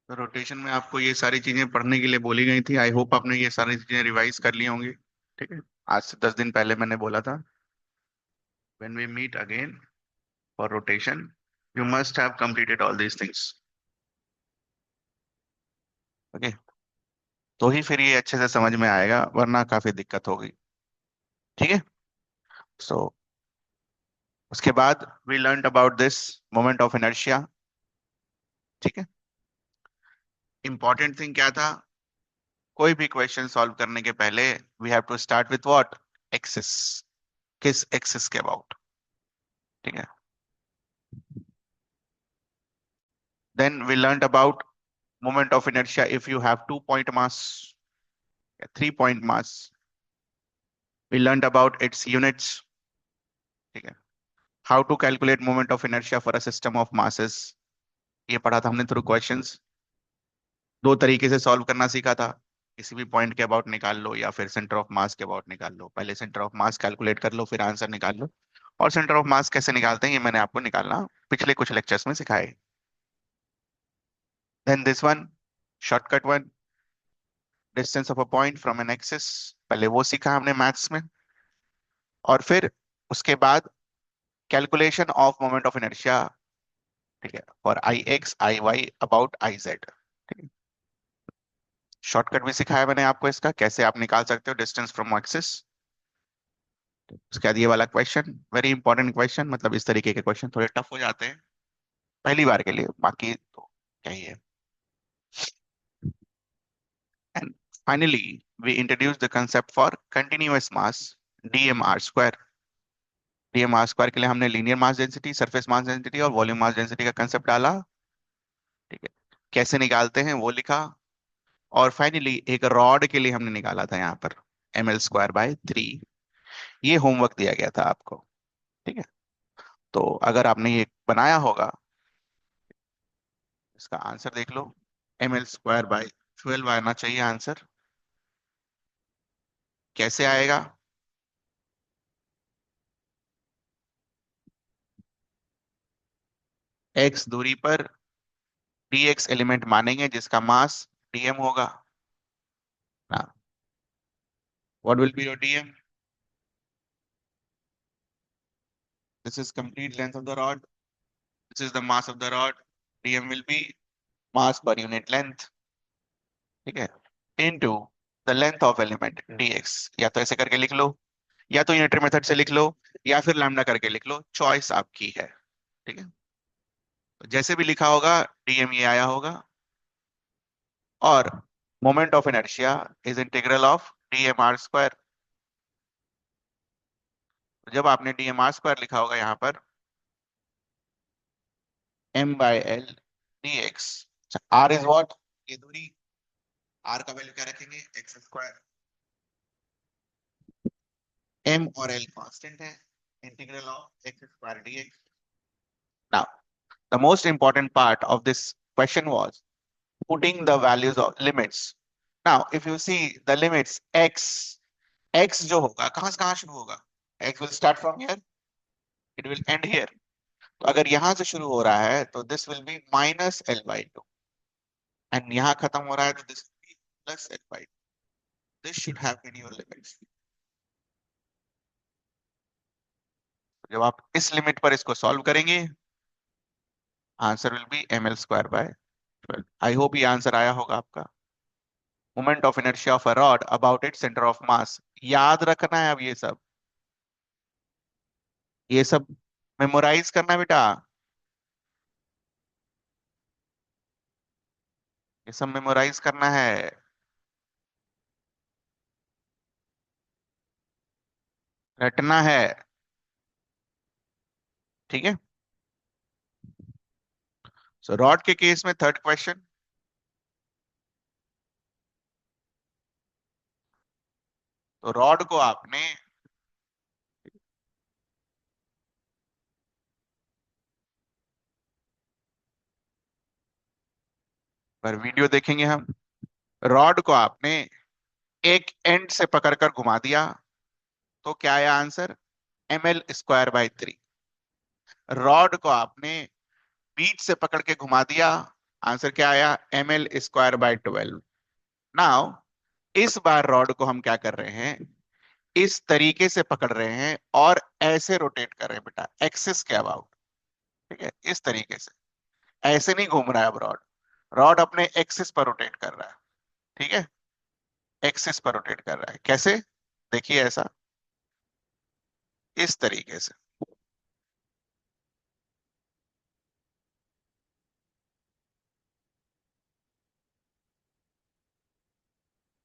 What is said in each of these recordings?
तो रोटेशन में आपको ये सारी चीजें पढ़ने के लिए बोली गई थी। आई होप आपने ये सारी चीजें रिवाइज कर ली होंगी। ठीक है। आज से 10 दिन पहले मैंने बोला था, when we meet again for rotation you must have completed all these things. Okay. तो ही फिर ये अच्छे से समझ में आएगा, वरना काफी दिक्कत होगी। ठीक है। सो उसके बाद we learn about this moment of inertia. ठीक है। इंपॉर्टेंट थिंग क्या था? कोई भी क्वेश्चन सॉल्व करने के पहले we have to start with what? Axis. किस एक्सिस के अबाउट? ठीक है। Then we learned about moment of inertia if you have 2 point mass, 3 point mass. We learned about its units. ठीक है। How to calculate moment of inertia for a system of masses. ये पढ़ा था हमने through questions. दो तरीके से solve करना सीखा था। किसी भी पॉइंट के अबाउट निकाल लो या फिर सेंटर ऑफ मास के अबाउट निकाल लो। पहले सेंटर ऑफ मास कैलकुलेट कर लो, फिर आंसर निकाल लो। और सेंटर ऑफ मास कैसे निकालते हैं ये मैंने आपको निकालना पिछले कुछ लेक्चर्स में सिखाए। Then this one, shortcut one, distance of a point from an axis. पहले वो सीखा हमने मैथ्स में। और फिर उसके बाद calculation of moment of inertia. ठीक है। For I X I Y about I Z. ठीक है। शॉर्टकट भी सिखाया मैंने आपको इसका, कैसे आप निकाल सकते हो डिस्टेंस फ्रॉम एक्सिस। उसके बाद ये वाला क्वेश्चन, वेरी इंपॉर्टेंट क्वेश्चन, मतलब इस तरीके के क्वेश्चन थोड़े टफ हो जाते हैं पहली बार के लिए, बाकी तो क्या ही है। And finally we introduce the concept for continuous mass, D M R square. D M R square के लिए हमने linear mass density, surface mass density और वॉल्यूम मास डेंसिटी का कंसेप्ट डाला। ठीक है। कैसे निकालते हैं वो लिखा। और फाइनली एक रॉड के लिए हमने निकाला था यहाँ पर ml² by 3। ये होमवर्क दिया गया था आपको। ठीक है। तो अगर आपने ये बनाया होगा, इसका आंसर देख लो। ml² by 12 आना चाहिए आंसर। कैसे आएगा? x दूरी पर dx एलिमेंट मानेंगे जिसका मास dm होगा ना। What will be your dm? This is complete length of the rod, this is the mass of the rod. dm will be mass per unit length. ठीक है। Into the length of element dx। या तो ऐसे करके लिख लो, या तो unitary method से लिख लो, या फिर लैम्डा करके लिख लो, चॉइस आपकी है। ठीक है। तो जैसे भी लिखा होगा dm ये आया होगा। और moment of inertia is integral of dmr²। जब आपने dmr² लिखा होगा यहाँ पर m/l dx। r is what? ये दूरी। r का वैल्यू क्या रखेंगे? x²। m और l कांस्टेंट है। Integral of x² dx। Now the most important part of this question was putting the values of limits. Now if you see the limits x, x जो होगा कहाँ शुरू होगा? x will start from here, it will end here. तो अगर यहाँ से शुरू हो रहा है तो this will be -l/2, and यहाँ खत्म हो रहा है तो this will be +l/2. This should have been your limits. जब आप इस लिमिट पर इसको सॉल्व करेंगे, answer will be ml²/12। I hope ये आंसर आया होगा आपका। Moment of inertia of a rod about its centre of मास, याद रखना है अब ये सब मेमोराइज करना बेटा। ये सब मेमोराइज करना है, रटना है। ठीक है। सो रॉड के केस में थर्ड क्वेश्चन, तो रॉड को आपने पर वीडियो देखेंगे हम। रॉड को आपने एक एंड से पकड़कर घुमा दिया तो क्या आया आंसर? ml²/3। रॉड को आपने बीच से पकड़ के घुमा दिया आंसर क्या आया? ml²/12। नाउ इस बार रॉड को हम क्या कर रहे हैं, इस तरीके से पकड़ रहे हैं और ऐसे रोटेट कर रहे हैं बेटा, एक्सिस के अबाउट। ठीक है, इस तरीके से, ऐसे नहीं घूम रहा है अब रॉड। रॉड अपने एक्सिस पर रोटेट कर रहा है। ठीक है, एक्सिस पर रोटेट कर रहा है। कैसे? देखिए ऐसा, इस तरीके से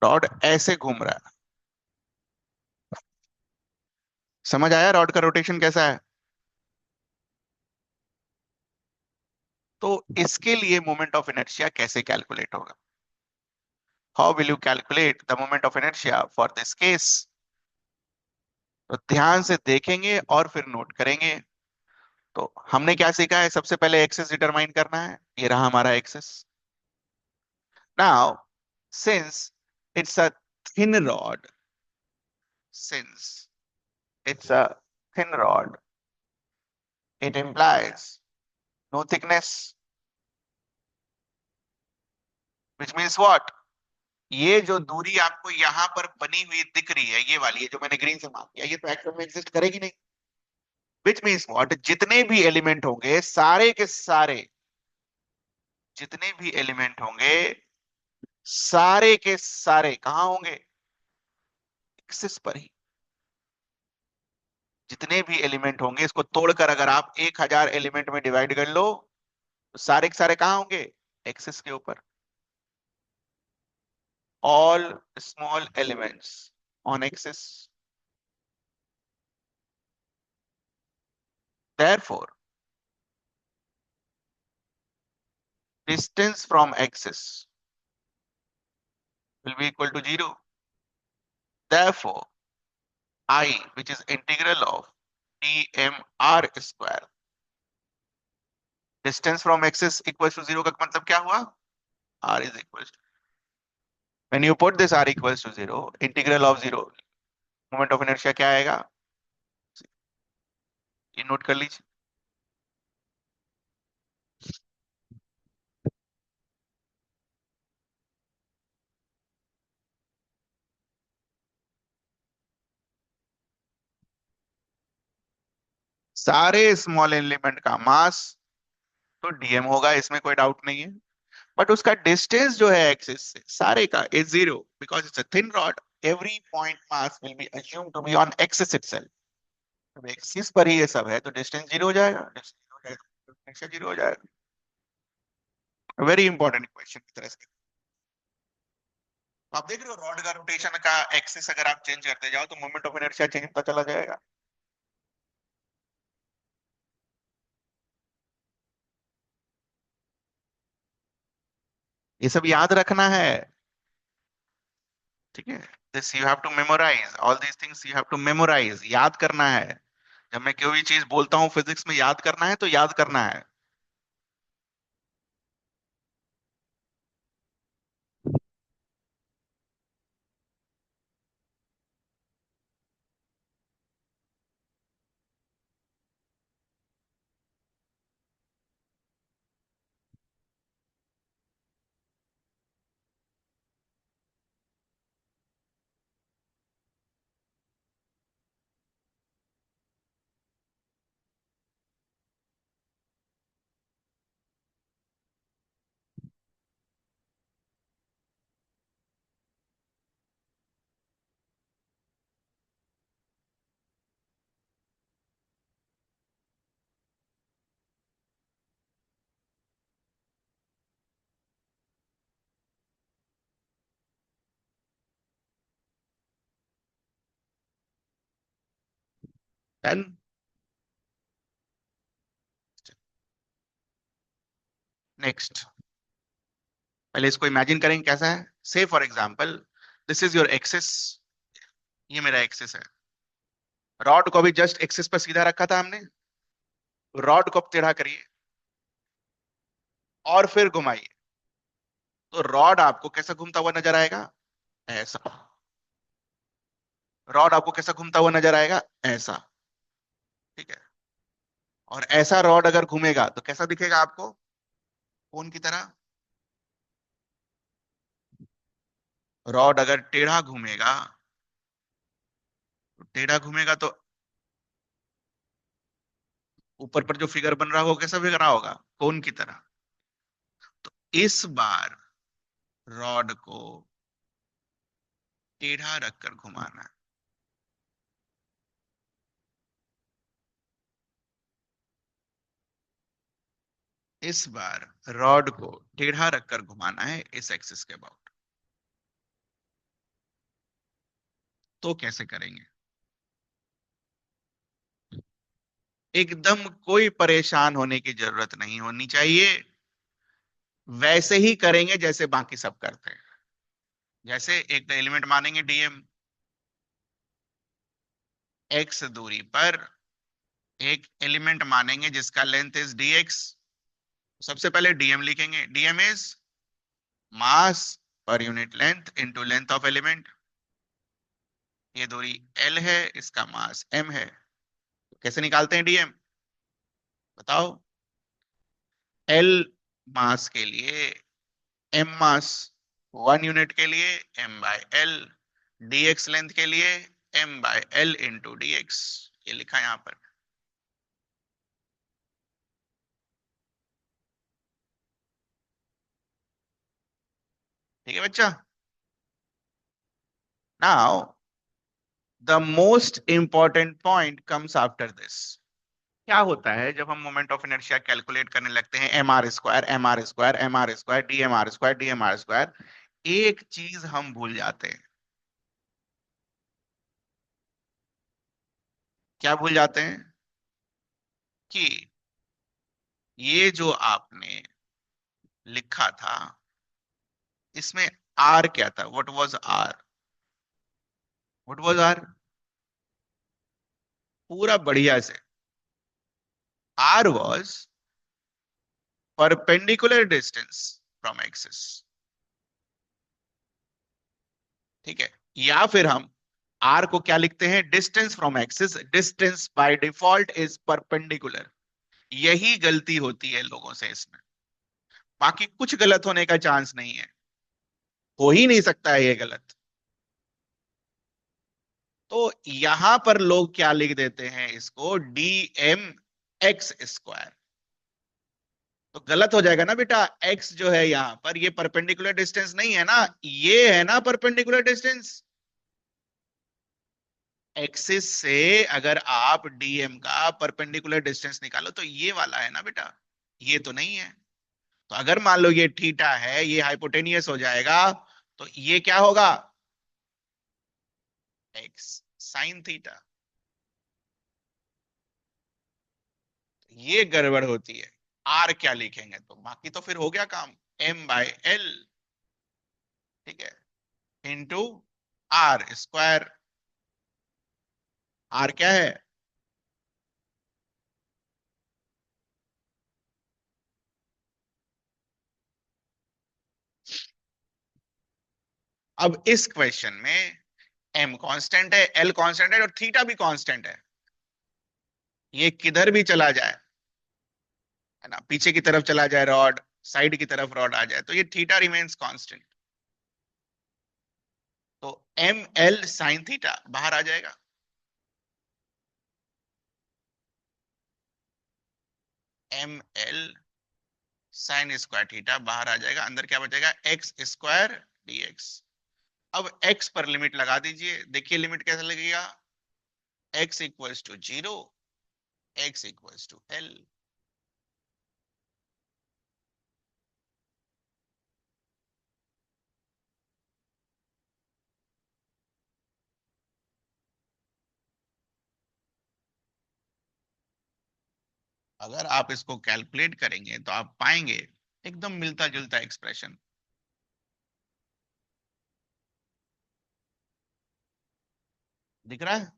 रॉड ऐसे घूम रहा है। समझ आया रॉड का रोटेशन कैसा है? तो इसके लिए मोमेंट ऑफ इनर्शिया कैसे कैलकुलेट होगा? How will you calculate the moment of inertia for this case? तो ध्यान से देखेंगे और फिर नोट करेंगे। तो हमने क्या सीखा है? सबसे पहले एक्सिस डिटरमाइन करना है। ये रहा हमारा axis. Now since it's a thin rod, since it's a thin rod, it implies no thickness, which means what? ये जो दूरी आपको यहां पर बनी हुई दिख रही है, ये वाली है जो मैंने ग्रीन से मार्क किया, ये तो एक्चुअल में एग्जिस्ट करेगी नहीं। Which means what? जितने भी एलिमेंट होंगे सारे के सारे, जितने भी एलिमेंट होंगे सारे के सारे कहाँ होंगे? एक्सिस पर ही। जितने भी एलिमेंट होंगे, इसको तोड़कर अगर आप 1000 एलिमेंट में डिवाइड कर लो, तो सारे के सारे कहाँ होंगे? एक्सिस के ऊपर। All small elements on axis. Therefore, distance from axis will be equal to 0. Therefore, I, which is integral of dmr square, distance from axis equals to 0 का मतलब क्या हुआ? R is equals to, when you put this R equals to 0, integral of 0, moment of inertia क्या आएगा? ये note कर लीजिए। सारे स्मॉल एलिमेंट का मास तो डीएम होगा, इसमें कोई डाउट नहीं है। बट उसका डिस्टेंस जो है एक्सिस से सारे का is 0, because it's a thin rod. Every point mass will be assumed to be on axis itself. तो एक्सिस पर ही ये सब है, तो डिस्टेंस 0 हो जाएगा, डिस्टेंस 0 हो जाएगा, डिस्टेंस 0 हो जाएगा। वेरी इंपॉर्टेंट क्वेश्चन की तरह से। तो आप देख रहे हो रॉड का रोटेशन का एक्सिस अगर आप चेंज करते जाओ तो मोमेंट ऑफ इनर्शिया चेंज होता चला जाएगा। ये सब याद रखना है। ठीक है, this you have to memorise, all these things you have to memorise, याद करना है। जब मैं कोई भी चीज बोलता हूँ फिजिक्स में याद करना है, तो याद करना है। देन नेक्स्ट, पहले इसको इमेजिन करेंगे कैसा है। से for example, this is your axis, ये मेरा एक्सिस है। रॉड को भी जस्ट एक्सिस पर सीधा रखा था हमने। रॉड को अब टेढ़ा करिए और फिर घुमाइए, तो रॉड आपको कैसा घूमता हुआ नजर आएगा? ऐसा। रॉड आपको कैसा घूमता हुआ नजर आएगा? ऐसा। ठीक है, और ऐसा रॉड अगर घूमेगा तो कैसा दिखेगा आपको? कोन की तरह। रॉड अगर टेढ़ा घूमेगा, तो टेढ़ा घूमेगा तो ऊपर पर जो फिगर बन रहा होगा कैसा फिगर रहा होगा, कोन की तरह। तो इस बार रॉड को टेढ़ा रखकर घुमाना है। इस बार रॉड को टेढ़ा रखकर घुमाना है इस एक्सिस के अबाउट। तो कैसे करेंगे? एकदम कोई परेशान होने की जरूरत नहीं होनी चाहिए। वैसे ही करेंगे जैसे बाकी सब करते हैं। जैसे एक एलिमेंट मानेंगे डीएम, एक्स दूरी पर एक एलिमेंट मानेंगे जिसका लेंथ इज डीएक्स। सबसे पहले डीएम लिखेंगे। DM is mass per unit length into length of element. ये दूरी एल है, इसका मास एम है। कैसे निकालते हैं डीएम, बताओ? एल मास के लिए एम मास, 1 यूनिट के लिए M by L, D X length के लिए M by L into D X. ये लिखा यहां पर। ठीक है बच्चा? Now the most important point comes after this. क्या होता है जब हम मोमेंट ऑफ इनर्शिया कैलकुलेट करने लगते हैं? M R square, M R square, M R square, D M R square, D M R square. एक चीज हम भूल जाते हैं। क्या भूल जाते हैं? कि ये जो आपने लिखा था, इसमें आर क्या था? What was R? What was R? पूरा बढ़िया से, R was perpendicular distance from axis. ठीक है? या फिर हम आर को क्या लिखते हैं? Distance from axis. Distance by default is perpendicular. यही गलती होती है लोगों से इसमें। बाकी कुछ गलत होने का चांस नहीं है, हो ही नहीं सकता है ये गलत। तो यहां पर लोग क्या लिख देते हैं इसको? D M X square. तो गलत हो जाएगा ना बेटा। एक्स जो है यहां पर, ये परपेंडिकुलर डिस्टेंस नहीं है ना, ये है ना परपेंडिकुलर डिस्टेंस। एक्सिस से अगर आप डीएम का परपेंडिकुलर डिस्टेंस निकालो तो ये वाला है ना बेटा, ये तो नहीं है। तो अगर मान लो ये थीटा है, ये हाइपोटेनियस हो जाएगा, तो ये क्या होगा? X sine theta. ये गड़बड़ होती है। आर क्या लिखेंगे? तो बाकी तो फिर हो गया काम। एम बाय एल, ठीक है, इंटू आर स्क्वायर। आर क्या है? अब इस क्वेश्चन में एम कांस्टेंट है, एल कांस्टेंट है और थीटा भी कांस्टेंट है। ये किधर भी चला जाए, है ना, पीछे की तरफ चला जाए रॉड, साइड की तरफ रॉड आ जाए, तो ये थीटा रिमेन्स कांस्टेंट। तो एम एल साइन थीटा बाहर आ जाएगा। M L sine square theta बाहर आ जाएगा। अंदर क्या बचेगा? X square D X. अब एक्स पर लिमिट लगा दीजिए। देखिए लिमिट कैसे लगेगा? X equals to zero, X equals to L. अगर आप इसको कैलकुलेट करेंगे तो आप पाएंगे एकदम मिलता जुलता एक्सप्रेशन। दिख रहा है?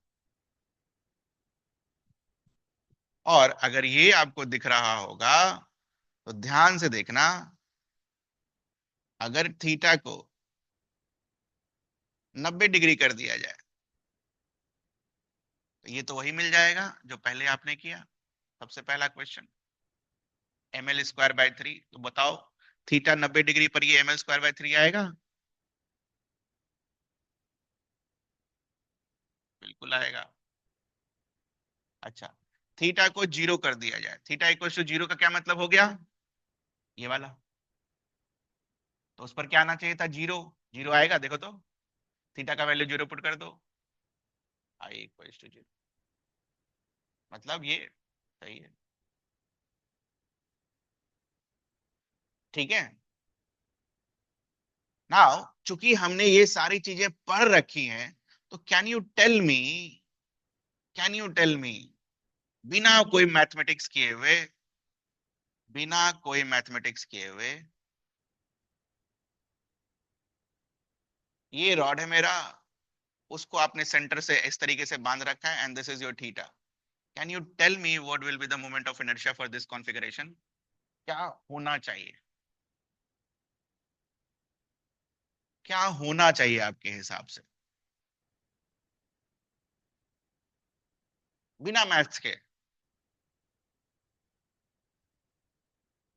और अगर ये आपको दिख रहा होगा तो ध्यान से देखना। अगर थीटा को 90 डिग्री कर दिया जाए, तो ये तो वही मिल जाएगा जो पहले आपने किया। सबसे पहला question, M L square by 3। तो बताओ, थीटा 90 डिग्री पर ये एम एल स्क्वायर बाय 3 आएगा? बिल्कुल आएगा। अच्छा, थीटा को जीरो कर दिया जाए, थीटा इक्वल टू जीरो का क्या मतलब हो गया, ये वाला, तो उस पर क्या आना चाहिए था, जीरो। जीरो आएगा देखो तो, थीटा का वैल्यू जीरो पुट कर दो, आई इक्वल टू जीरो, मतलब ये सही है। ठीक है, नाउ चूंकि हमने ये सारी चीजें पढ़ रखी हैं, तो कैन यू टेल मी बिना कोई मैथमेटिक्स किए हुए, बिना कोई मैथमेटिक्स किए हुए, ये रॉड है मेरा, उसको आपने सेंटर से इस तरीके से बांध रखा है, and this is your theta. Can you tell me what will be the moment of inertia for this configuration, क्या होना चाहिए, क्या होना चाहिए आपके हिसाब से, बिना मैथ्स के,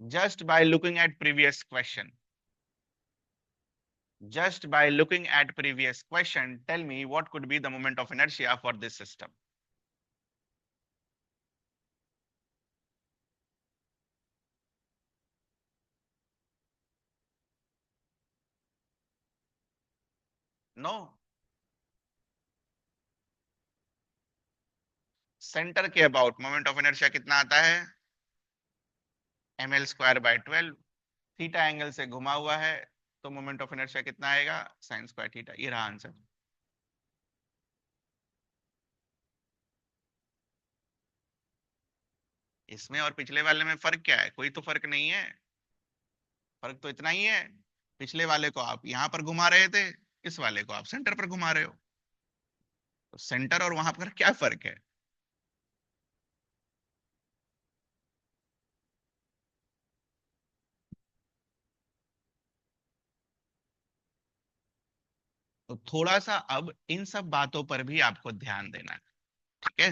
just by looking at previous question, just by looking at previous question, tell me what could be the moment of inertia for this system. No, centre के अबाउट मोमेंट ऑफ इनर्शिया कितना आता है, ml²/12, theta angle से घुमा हुआ है, तो moment of inertia कितना आएगा, sin² थीटा, ये रहा आंसर। इसमें और पिछले वाले में फर्क क्या है, कोई तो फर्क नहीं है, फर्क तो इतना ही है, पिछले वाले को आप यहां पर घुमा रहे थे, इस वाले को आप सेंटर पर घुमा रहे हो, तो सेंटर और वहां पर क्या फर्क है। तो थोड़ा सा अब इन सब बातों पर भी आपको ध्यान देना है, ठीक है।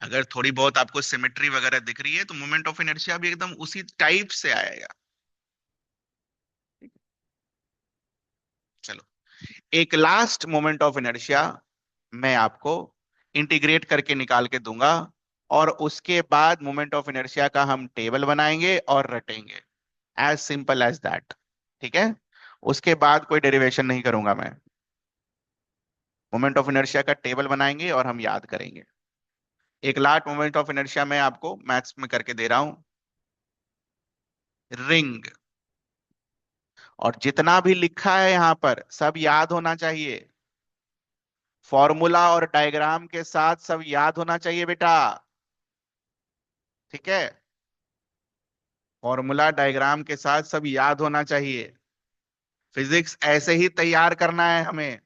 अगर थोड़ी बहुत आपको सिमेट्री वगैरह दिख रही है, तो मोमेंट ऑफ इनर्शिया भी एकदम उसी टाइप से आएगा। चलो, एक लास्ट मोमेंट ऑफ इनर्शिया मैं आपको इंटीग्रेट करके निकाल के दूंगा, और उसके बाद मोमेंट ऑफ इनर्शिया का हम टेबल बनाएंगे और रटेंगे, एज सिंपल एज दैट, ठीक है। उसके बाद कोई डेरिवेशन नहीं करूंगा मैं, मोमेंट ऑफ इनर्शिया का टेबल बनाएंगे और हम याद करेंगे। एक लास्ट मोमेंट ऑफ इनर्शिया मैं आपको मैथ्स में करके दे रहा हूं, रिंग, और जितना भी लिखा है यहां पर सब याद होना चाहिए, फॉर्मूला और डायग्राम के साथ सब याद होना चाहिए बेटा, ठीक है। फॉर्मूला डायग्राम के साथ सब याद होना चाहिए, फिजिक्स ऐसे ही तैयार करना है हमें।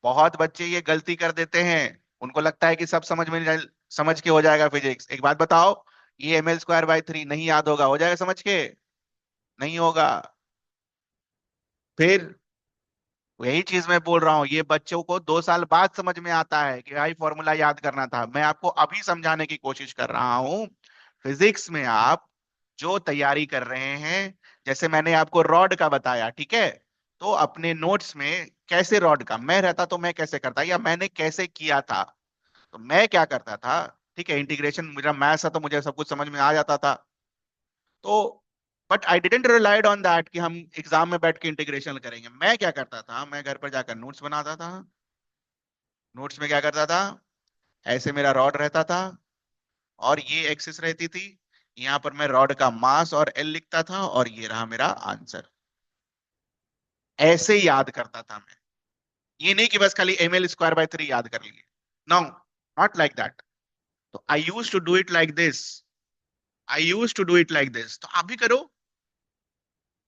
बहुत बच्चे ये गलती कर देते हैं, उनको लगता है कि सब समझ के हो जाएगा फिजिक्स। एक बात बताओ, ये ml²/3 नहीं याद होगा, हो जाएगा समझ के, नहीं होगा। फिर यही चीज मैं बोल रहा हूँ, ये बच्चों को 2 साल बाद समझ में आता है कि भाई फॉर्मूला याद करना था। मैं आपको अभी समझाने की कोशिश कर रहा हूँ, फिजिक्स में आप जो तैयारी कर रहे हैं, जैसे मैंने आपको रॉड का बताया, ठीक है, तो अपने नोट्स में कैसे रॉड का मैं रहता तो मैं कैसे करता, या मैंने कैसे किया था, तो मैं क्या करता था, ठीक है, इंटीग्रेशन मेरा मैथ्स था तो मुझे सब कुछ समझ में आ जाता था, तो but I didn't relied on that कि हम एग्जाम में बैठ के इंटीग्रेशन करेंगे। मैं क्या करता था, मैं घर पर जाकर नोट्स बनाता था, नोट्स में क्या करता था, ऐसे मेरा रॉड रहता था और ये एक्सिस रहती थी, यहाँ पर मैं रॉड का मास और एल लिखता था, और ये रहा मेरा आंसर। ऐसे याद करता था मैं, ये नहीं कि बस खाली ml²/3 याद कर लिए, नो, नॉट लाइक दैट। तो I use to do it like this, I use to do it like this, तो आप भी करो।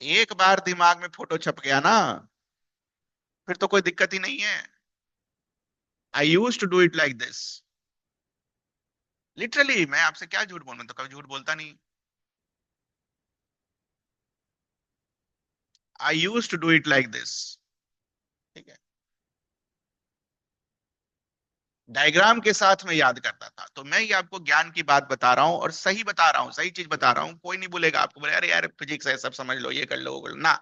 एक बार दिमाग में फोटो छप गया ना, फिर तो कोई दिक्कत ही नहीं है। I use to do it like this, literally, मैं आपसे क्या झूठ बोलूं, तो कभी झूठ बोलता नहीं। I use to do it like this, ठीक है, डायग्राम के साथ में याद करता था। तो मैं ये आपको ज्ञान की बात बता रहा हूँ, और सही बता रहा हूँ, सही चीज बता रहा हूँ। कोई नहीं बोलेगा आपको, बोले अरे यार फिजिक्स है, सब समझ लो, ये कर लो वो कर लो, ना,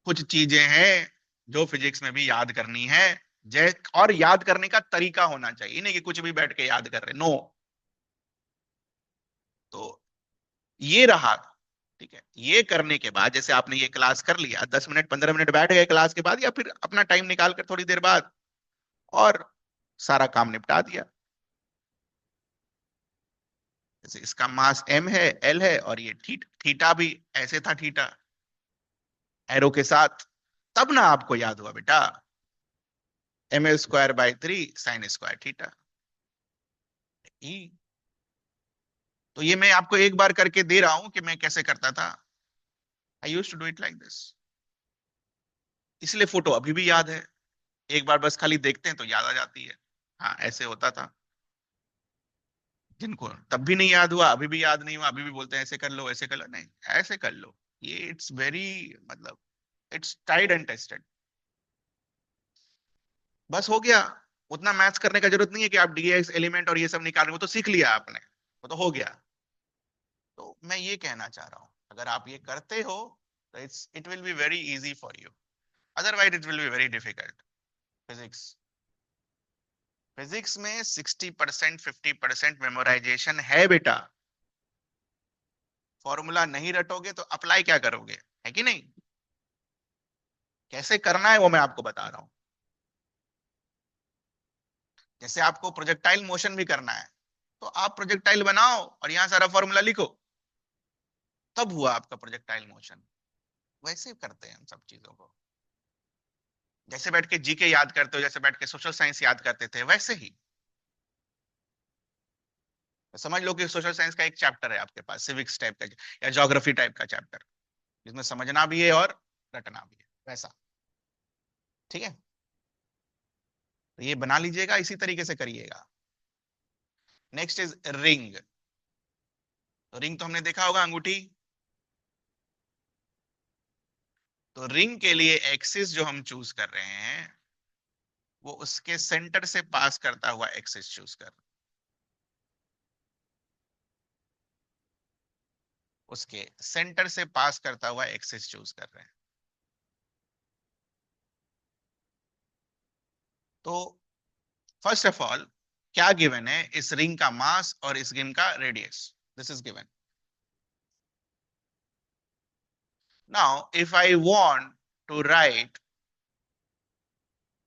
कुछ चीजें हैं जो फिजिक्स में भी याद करनी है, जय, और याद करने का तरीका होना चाहिए, नहीं कि कुछ भी बैठ के याद कर रहे, नो। तो ये रहा। ठीक है, ये करने के बाद जैसे आपने ये क्लास कर लिया, 10 मिनट 15 मिनट बैठ गए क्लास के बाद, या फिर अपना टाइम निकाल कर थोड़ी देर बाद, और सारा काम निपटा दिया। जैसे इसका मास m है, l है, और ये थीटा भी ऐसे था, थीटा एरो के साथ, तब ना आपको याद हुआ बेटा, ml²/3 sin²θ ई। तो ये मैं आपको एक बार करके दे रहा हूं कि मैं कैसे करता था। I used to do it like this, इसलिए फोटो अभी भी याद है। एक बार बस खाली देखते हैं तो याद आ जाती है। हाँ, ऐसे होता था। जिनको तब भी नहीं याद हुआ, अभी भी याद नहीं हुआ, अभी भी बोलते हैं ऐसे कर लो, ऐसे कर लो, नहीं, ऐसे कर लो। ये इट्स वेरी, मतलब इट्स टाइड एंड टेस्टेड। बस हो गया। उतना मैथ्स करने का जरूरत नहीं है कि आप डीएक्स एलिमेंट और ये सब निकाल रहे हो, तो सीख लिया आपने, वो तो हो गया। तो मैं ये कहना चाह रहा हूं, अगर आप ये करते हो तो it will be very easy for you, otherwise it will be very difficult. Physics, physics में 60% 50% मेमोराइजेशन है बेटा। फॉर्मूला नहीं रटोगे तो अप्लाई क्या करोगे, है कि नहीं? कैसे करना है वो मैं आपको बता रहा हूं। जैसे आपको प्रोजेक्टाइल मोशन भी करना है, तो आप प्रोजेक्टाइल बनाओ और यहां सारा फॉर्मूला लिखो, तब हुआ आपका प्रोजेक्टाइल मोशन। वैसे करते हैं हम सब चीजों को, जैसे बैठ के जीके याद करते हो, जैसे बैठ के सोशल साइंस याद करते थे, वैसे ही। समझ लो कि सोशल साइंस का एक चैप्टर है आपके पास, सिविक्स टाइप का या ज्योग्राफी टाइप का चैप्टर, जिसमें समझना भी है और रटना भी है, वैसा। ठीक है, तो ये बना लीजिएगा, इसी तरीके से करिएगा। Next is ring. तो रिंग तो हमने देखा होगा, अंगूठी। तो रिंग के लिए एक्सिस जो हम चूज कर रहे हैं, वो उसके सेंटर से पास करता हुआ एक्सिस चूज कर, उसके सेंटर से पास करता हुआ एक्सिस चूज कर रहे हैं। तो फर्स्ट ऑफ ऑल, क्या गिवन है? इस रिंग का मास और इस रिंग का radius, this is given. Now if I want to write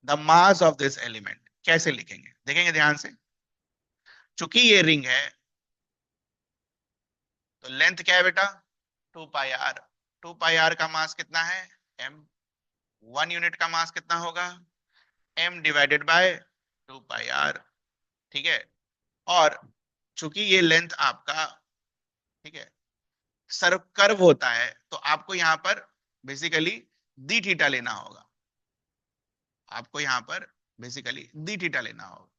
the mass of this element, कैसे लिखेंगे देखेंगे ध्यान से। चूंकि ये रिंग है, तो लेंथ क्या है बेटा? 2 पाई आर। 2 पाई आर का मास कितना है? m। 1 यूनिट का मास कितना होगा? m/2 pi are. ठीक है, और चूंकि ये लेंथ आपका, ठीक है, सर्व कर्व होता है, तो आपको यहां पर बेसिकली डी थीटा लेना होगा। आपको यहां पर बेसिकली डी थीटा लेना होगा।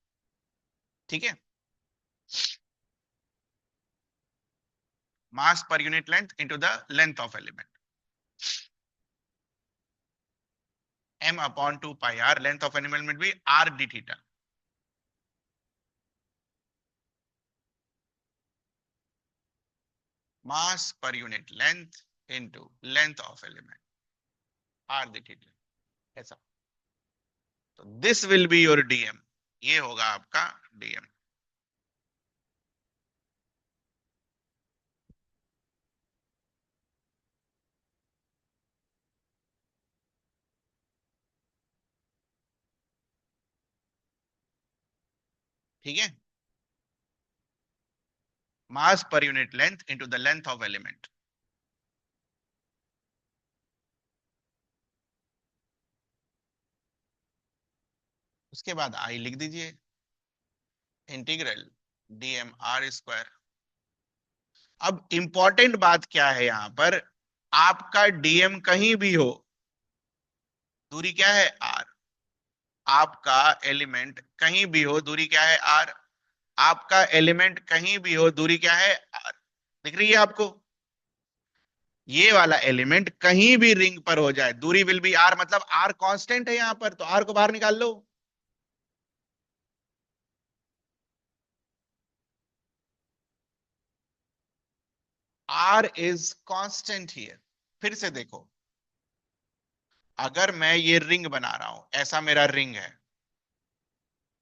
ठीक है, mass per unit length into the length of element, m/2 pi R, length of element भी r d theta. Mass per unit length into length of element, r d theta, ऐसा। तो this will be your dm, ये होगा आपका dm. ठीक है, mass per unit length into the length of element. उसके बाद आई लिख दीजिए, इंटीग्रल dm r²। अब इंपॉर्टेंट बात क्या है यहां पर, आपका डीएम कहीं भी हो, दूरी क्या है? r। आपका एलिमेंट कहीं भी हो, दूरी क्या है? r। आपका एलिमेंट कहीं भी हो, दूरी क्या है? r। दिख रही है आपको? ये वाला एलिमेंट कहीं भी रिंग पर हो जाए, दूरी विल बी r, मतलब r कांस्टेंट है यहां पर, तो r को बाहर निकाल लो। r is constant here. फिर से देखो, अगर मैं ये रिंग बना रहा हूं, ऐसा मेरा रिंग है,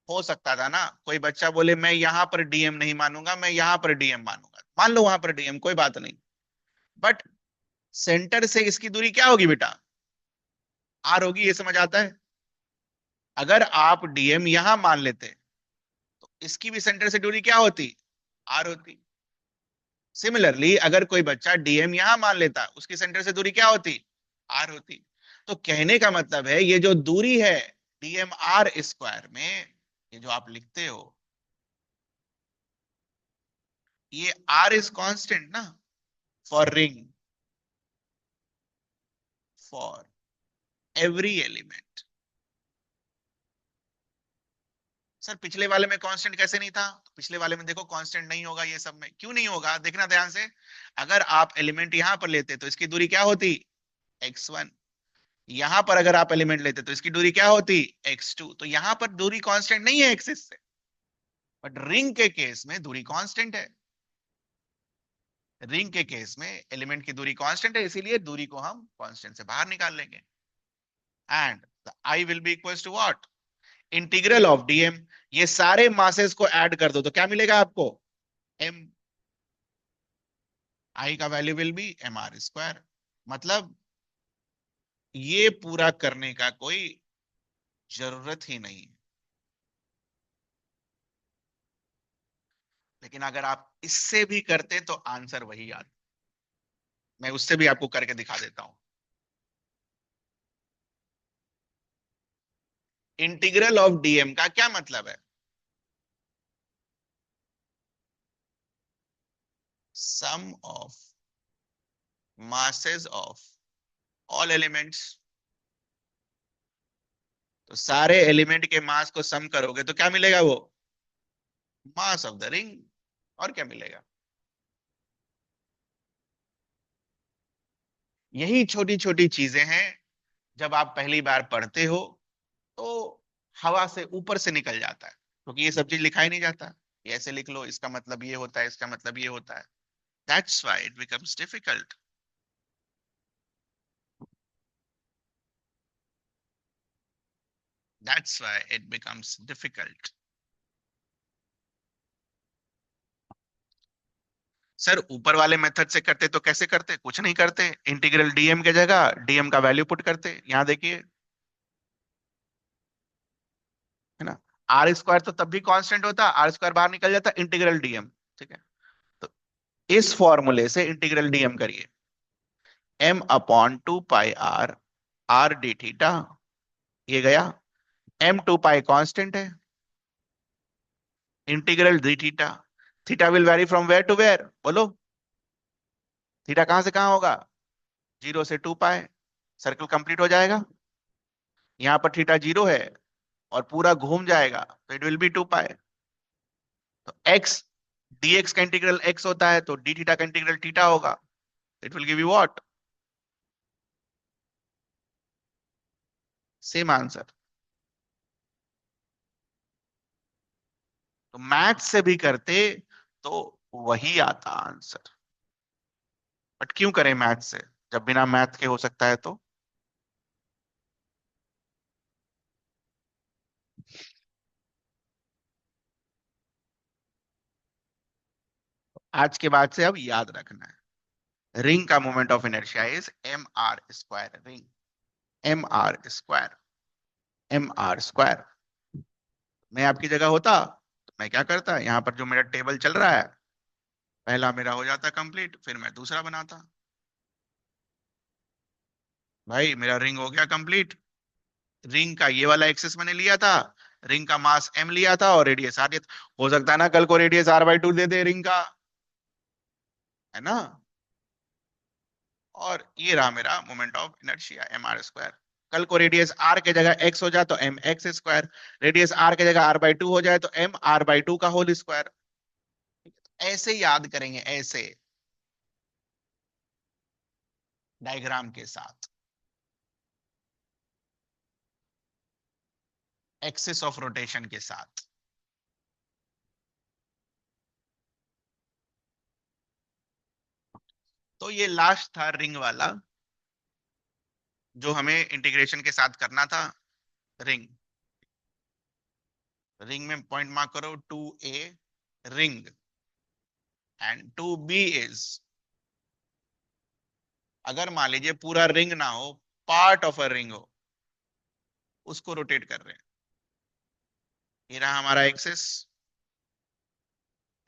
हो सकता था ना कोई बच्चा बोले मैं यहां पर डीएम नहीं मानूंगा, मैं यहां पर डीएम मानूंगा, मान लो वहां पर डीएम, कोई बात नहीं। बट सेंटर से इसकी दूरी क्या होगी बेटा? आर होगी, ये समझ आता है? अगर आप डीएम यहां मान लेते तो इसकी भी सेंटर से दूरी क्या होती? आर होती। सिमिलरली अगर कोई बच्चा डीएम यहां मान लेता, उसकी सेंटर से दूरी क्या होती? आर होती। तो कहने का मतलब है ये जो दूरी है डीएम आर स्क्वायर में, ये जो आप लिखते हो, ये आर इज कांस्टेंट ना for ring, for every element. Sir पिछले वाले में कांस्टेंट कैसे नहीं था? तो पिछले वाले में देखो कांस्टेंट नहीं होगा, ये सब में क्यों नहीं होगा देखना ध्यान से। अगर आप एलिमेंट यहां पर लेते तो इसकी दूरी क्या होती? x1। यहां पर अगर आप एलिमेंट लेते तो इसकी दूरी क्या होती? x2। तो यहां पर दूरी कांस्टेंट नहीं है एक्सिस से, बट रिंग के केस में दूरी कांस्टेंट है। रिंग के केस में एलिमेंट की दूरी कांस्टेंट है, इसीलिए दूरी को हम कांस्टेंट से बाहर निकाल लेंगे। And I will be equal to what? Integral of D M. ये सारे मासेस को ऐड कर दो तो क्या मिलेगा आपको? एम। आई का value will be M R square. मतलब ये पूरा करने का कोई जरूरत ही नहीं है। लेकिन अगर आप इससे भी करते तो आंसर वही आता। मैं उससे भी आपको करके दिखा देता हूं। इंटीग्रल ऑफ डीएम का क्या मतलब है? सम of masses of all elements। तो सारे एलिमेंट के मास को सम करोगे तो क्या मिलेगा? वो मास ऑफ द रिंग। और क्या मिलेगा? यही छोटी छोटी चीजें हैं, जब आप पहली बार पढ़ते हो तो हवा से ऊपर से निकल जाता है, क्योंकि ये सब चीज लिखा ही नहीं जाता। ये ऐसे लिख लो, इसका मतलब ये होता है, इसका मतलब ये होता है। That's why it becomes difficult. That's why it becomes difficult. Sir ऊपर वाले मेथड से करते तो कैसे करते? कुछ नहीं करते, इंटीग्रल डीएम के जगह डीएम का वैल्यू पुट करते। यहां देखिए, है ना, आर स्क्वायर तो तब भी कांस्टेंट होता, आर स्क्वायर बाहर निकल जाता, इंटीग्रल डीएम। ठीक है, तो इस फॉर्मूले से इंटीग्रल डीएम करिए। M upon 2 pi R, R D theta, ये गया। एम 2 पाई कांस्टेंट है, integral D theta. Theta will vary from where to where, बोलो। थीटा कहां से कहां होगा? 0 से 2 पाई। सर्कल कंप्लीट हो जाएगा। यहाँ पर थीटा 0 है और पूरा घूम जाएगा, तो इट विल बी 2 पाई। तो एक्स, dx का इंटीग्रल x होता है, तो डी थीटा का इंटीग्रल थीटा होगा। It will give you what? Same answer. तो मैथ से भी करते तो वही आता आंसर। बट क्यों करें मैथ से, जब बिना मैथ के हो सकता है? तो आज के बाद से अब याद रखना है, रिंग का moment of inertia is M R square. Ring M R square, M R square. मैं आपकी जगह होता तो मैं क्या करता, यहाँ पर जो मेरा टेबल चल रहा है, पहला मेरा हो जाता कंप्लीट, फिर मैं दूसरा बनाता। भाई मेरा रिंग हो गया कंप्लीट। रिंग का ये वाला एक्सेस मैंने लिया था, रिंग का मास एम लिया था और रेडियस आर दिया था। हो सकता है ना कल को रेडियस r/2 दे दे रिंग का, है ना। और ये रहा मेरा moment of inertia M R square. कल को रेडियस आर के जगह एक्स हो जाए तो M X square, radius R के जगह r/2 हो जाए तो एम r/2 का होल स्क्वायर। ऐसे याद करेंगे, ऐसे डायग्राम के साथ, एक्सिस ऑफ रोटेशन के साथ। तो ये लास्ट था रिंग वाला, जो हमें इंटीग्रेशन के साथ करना था। रिंग रिंग में पॉइंट मार्क करो, to A ring and to B is, अगर मान लीजिए पूरा रिंग ना हो, पार्ट ऑफ अ रिंग हो, उसको रोटेट कर रहे हैं। ये रहा हमारा एक्सिस,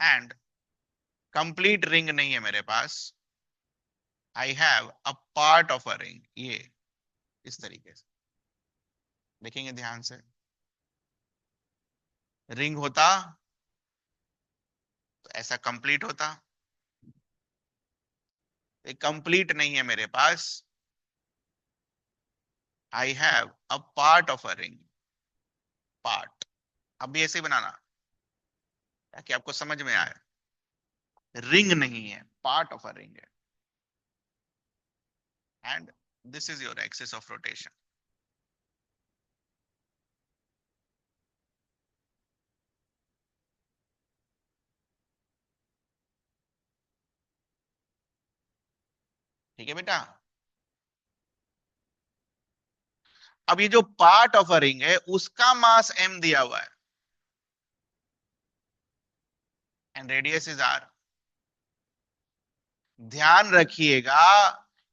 एंड कंप्लीट रिंग नहीं है मेरे पास, I have a part of a ring, ये इस तरीके से देखेंगे ध्यान से। रिंग होता तो ऐसा कंप्लीट होता, कंप्लीट नहीं है मेरे पास, I have a part of a ring, part. अब भी ऐसे ही बनाना ताकि आपको समझ में आए। रिंग नहीं है, पार्ट ऑफ अ रिंग है, and this is your axis of rotation. ठीक है बेटा। अब ये जो पार्ट ऑफ अ रिंग है उसका मास m दिया हुआ है, एंड रेडियस इज r। ध्यान रखिएगा,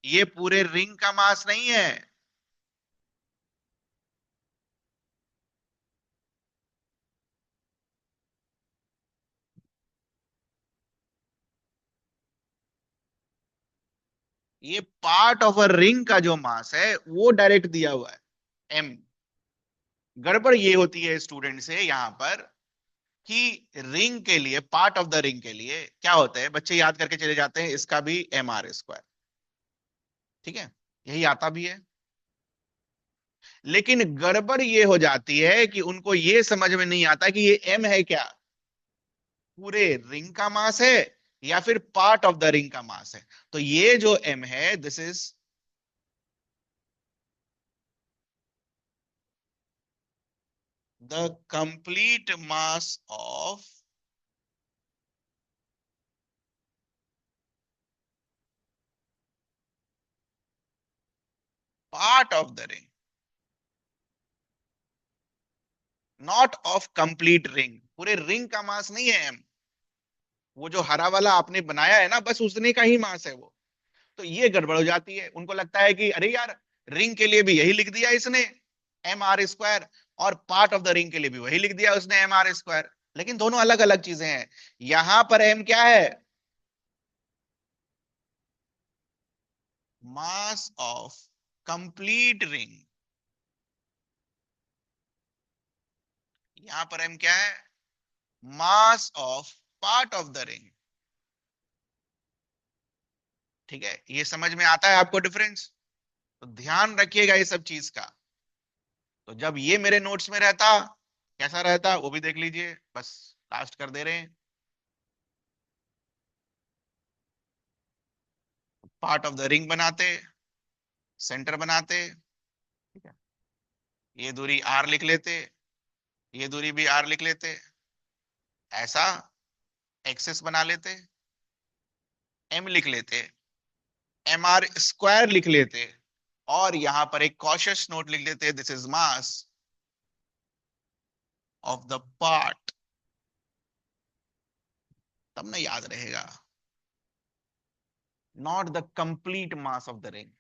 ये पूरे रिंग का मास नहीं है, ये पार्ट ऑफ अ रिंग का जो मास है वो डायरेक्ट दिया हुआ है m। गड़बड़ ये होती है स्टूडेंट से यहां पर कि रिंग के लिए, पार्ट ऑफ द रिंग के लिए क्या होता है, बच्चे याद करके चले जाते हैं इसका भी mr²। ठीक है, यही आता भी है। लेकिन गड़बड़ ये हो जाती है कि उनको ये समझ में नहीं आता कि ये m है क्या, पूरे रिंग का मास है या फिर पार्ट ऑफ द रिंग का मास है। तो ये जो m है, this is the complete mass of part of the ring, not of complete ring. पूरे रिंग का मास नहीं है m, वो जो हरा वाला आपने बनाया है ना, बस उतने का ही मास है वो। तो ये गड़बड़ हो जाती है, उनको लगता है कि अरे यार, रिंग के लिए भी यही लिख दिया इसने, mr², और पार्ट ऑफ द रिंग के लिए भी वही लिख दिया उसने, mr²। लेकिन दोनों अलग अलग चीजें हैं। यहां पर m क्या है, मास ऑफ कंप्लीट रिंग। यहां पर m क्या है, mass of part of the ring. ठीक है, ये समझ में आता है आपको डिफरेंस? तो ध्यान रखिएगा ये सब चीज का। तो जब ये मेरे नोट्स में रहता, कैसा रहता वो भी देख लीजिए, बस लास्ट कर दे रहे हैं। पार्ट ऑफ द रिंग बनाते, सेंटर बनाते, ठीक है, ये दूरी r लिख लेते, ये दूरी भी r लिख लेते, ऐसा एक्सेस बना लेते, m लिख लेते, mr² लिख लेते, और यहां पर एक कॉशियस नोट लिख लेते, this is mass of the part. तब ना याद रहेगा, not the complete mass of the ring.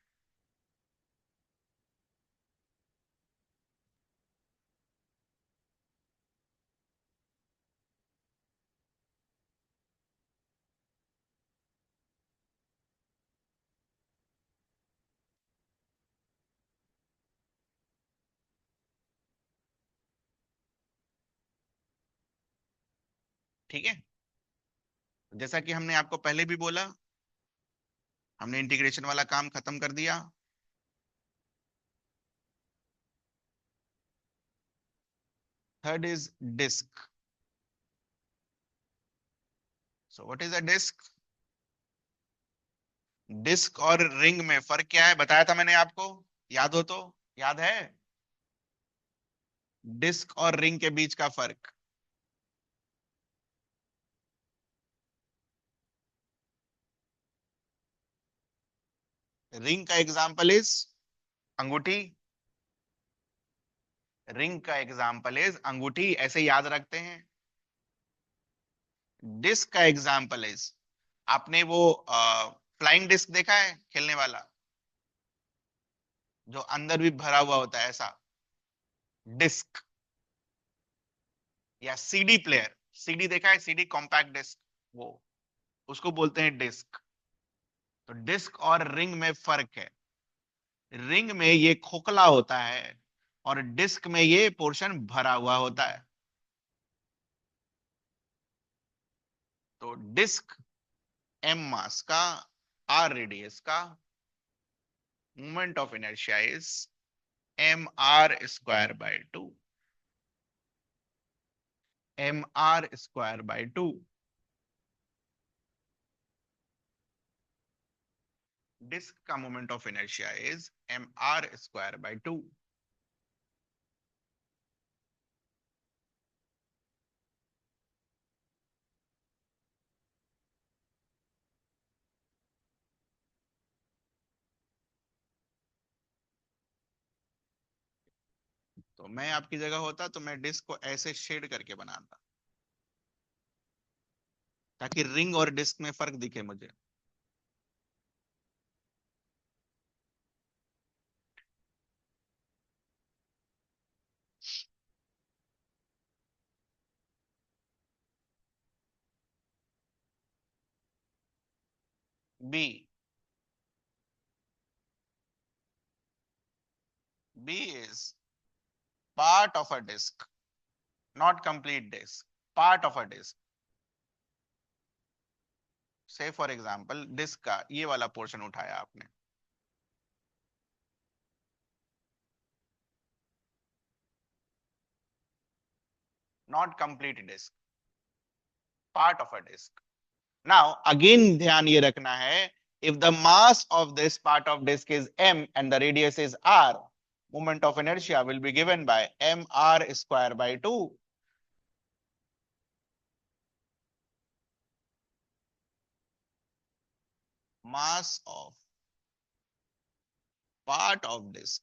ठीक है, जैसा कि हमने आपको पहले भी बोला, हमने इंटीग्रेशन वाला काम खत्म कर दिया। Third is disc. So what is a disc? Disc और रिंग में फर्क क्या है बताया था मैंने आपको, याद हो तो? याद है? डिस्क और रिंग के बीच का फर्क। रिंग का एग्जांपल इज अंगूठी, रिंग का एग्जाम्पल इज अंगूठी, ऐसे याद रखते हैं। डिस्क का एग्जाम्पल इज, आपने वो फ्लाइंग डिस्क देखा है खेलने वाला, जो अंदर भी भरा हुआ होता है ऐसा, डिस्क। या सीडी प्लेयर, सीडी देखा है, सीडी कॉम्पैक्ट डिस्क, वो उसको बोलते हैं डिस्क। तो डिस्क और रिंग में फर्क है। रिंग में ये खोखला होता है और डिस्क में ये पोर्शन भरा हुआ होता है। तो डिस्क एम मास का, आर रेडियस का, moment of inertia is M R square by two. M R square by two. Disc का moment of inertia is M R square by two. तो मैं आपकी जगह होता तो मैं डिस्क को ऐसे शेड करके बनाता, ताकि रिंग और डिस्क में फर्क दिखे मुझे। B, B is part of a disc, not complete disc, part of a disc. Say for example disc का ये वाला पोर्शन उठाया आपने, not complete disc, part of a disc. Now again ध्यान ये रखना है, if the mass of this part of disk is m and the radius is r, moment of inertia will be given by mr square by 2. Mass of part of disk,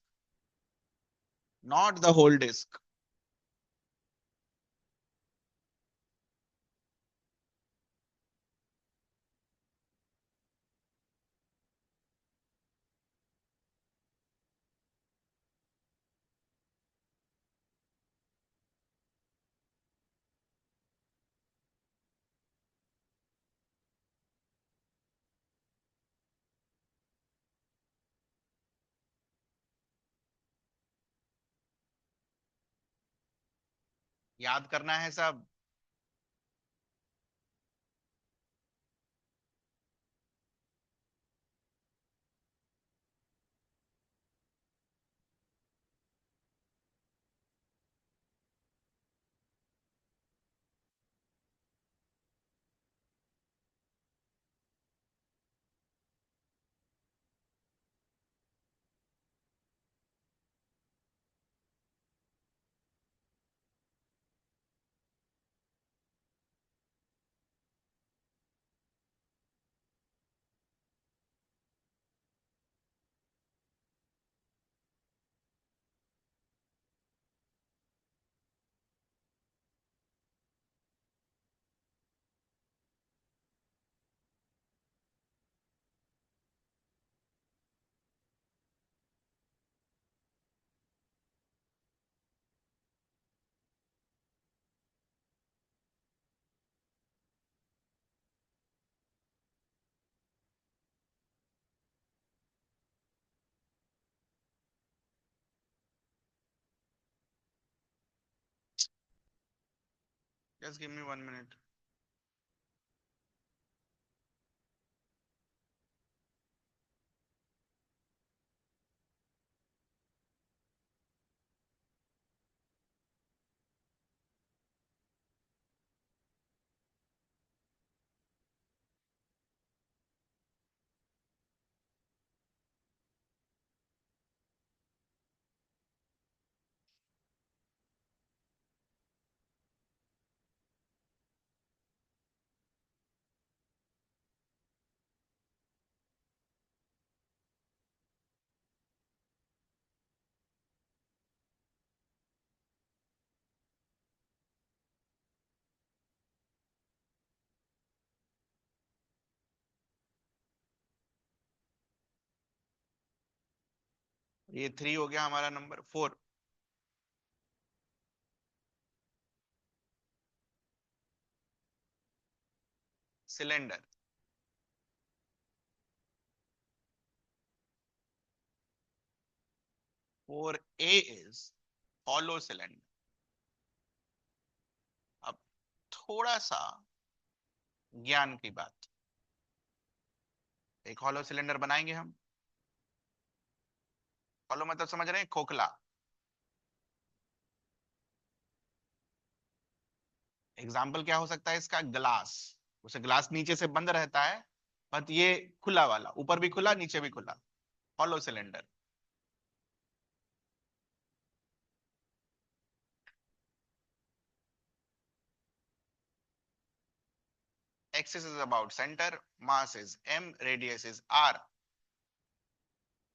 not the whole disk. याद करना है सब। Just give me 1 minute. ये 3 हो गया हमारा number 4। Cylinder. 4A is hollow cylinder. अब थोड़ा सा ज्ञान की बात, एक हॉलो सिलेंडर बनाएंगे हम। हॉलो मतलब समझ रहे हैं, खोखला। एग्जाम्पल क्या हो सकता है इसका, ग्लास। उसे ग्लास नीचे से बंद रहता है, बट ये खुला वाला, ऊपर भी खुला नीचे भी खुला, hollow cylinder. Axis is about center, mass is m, radius is r।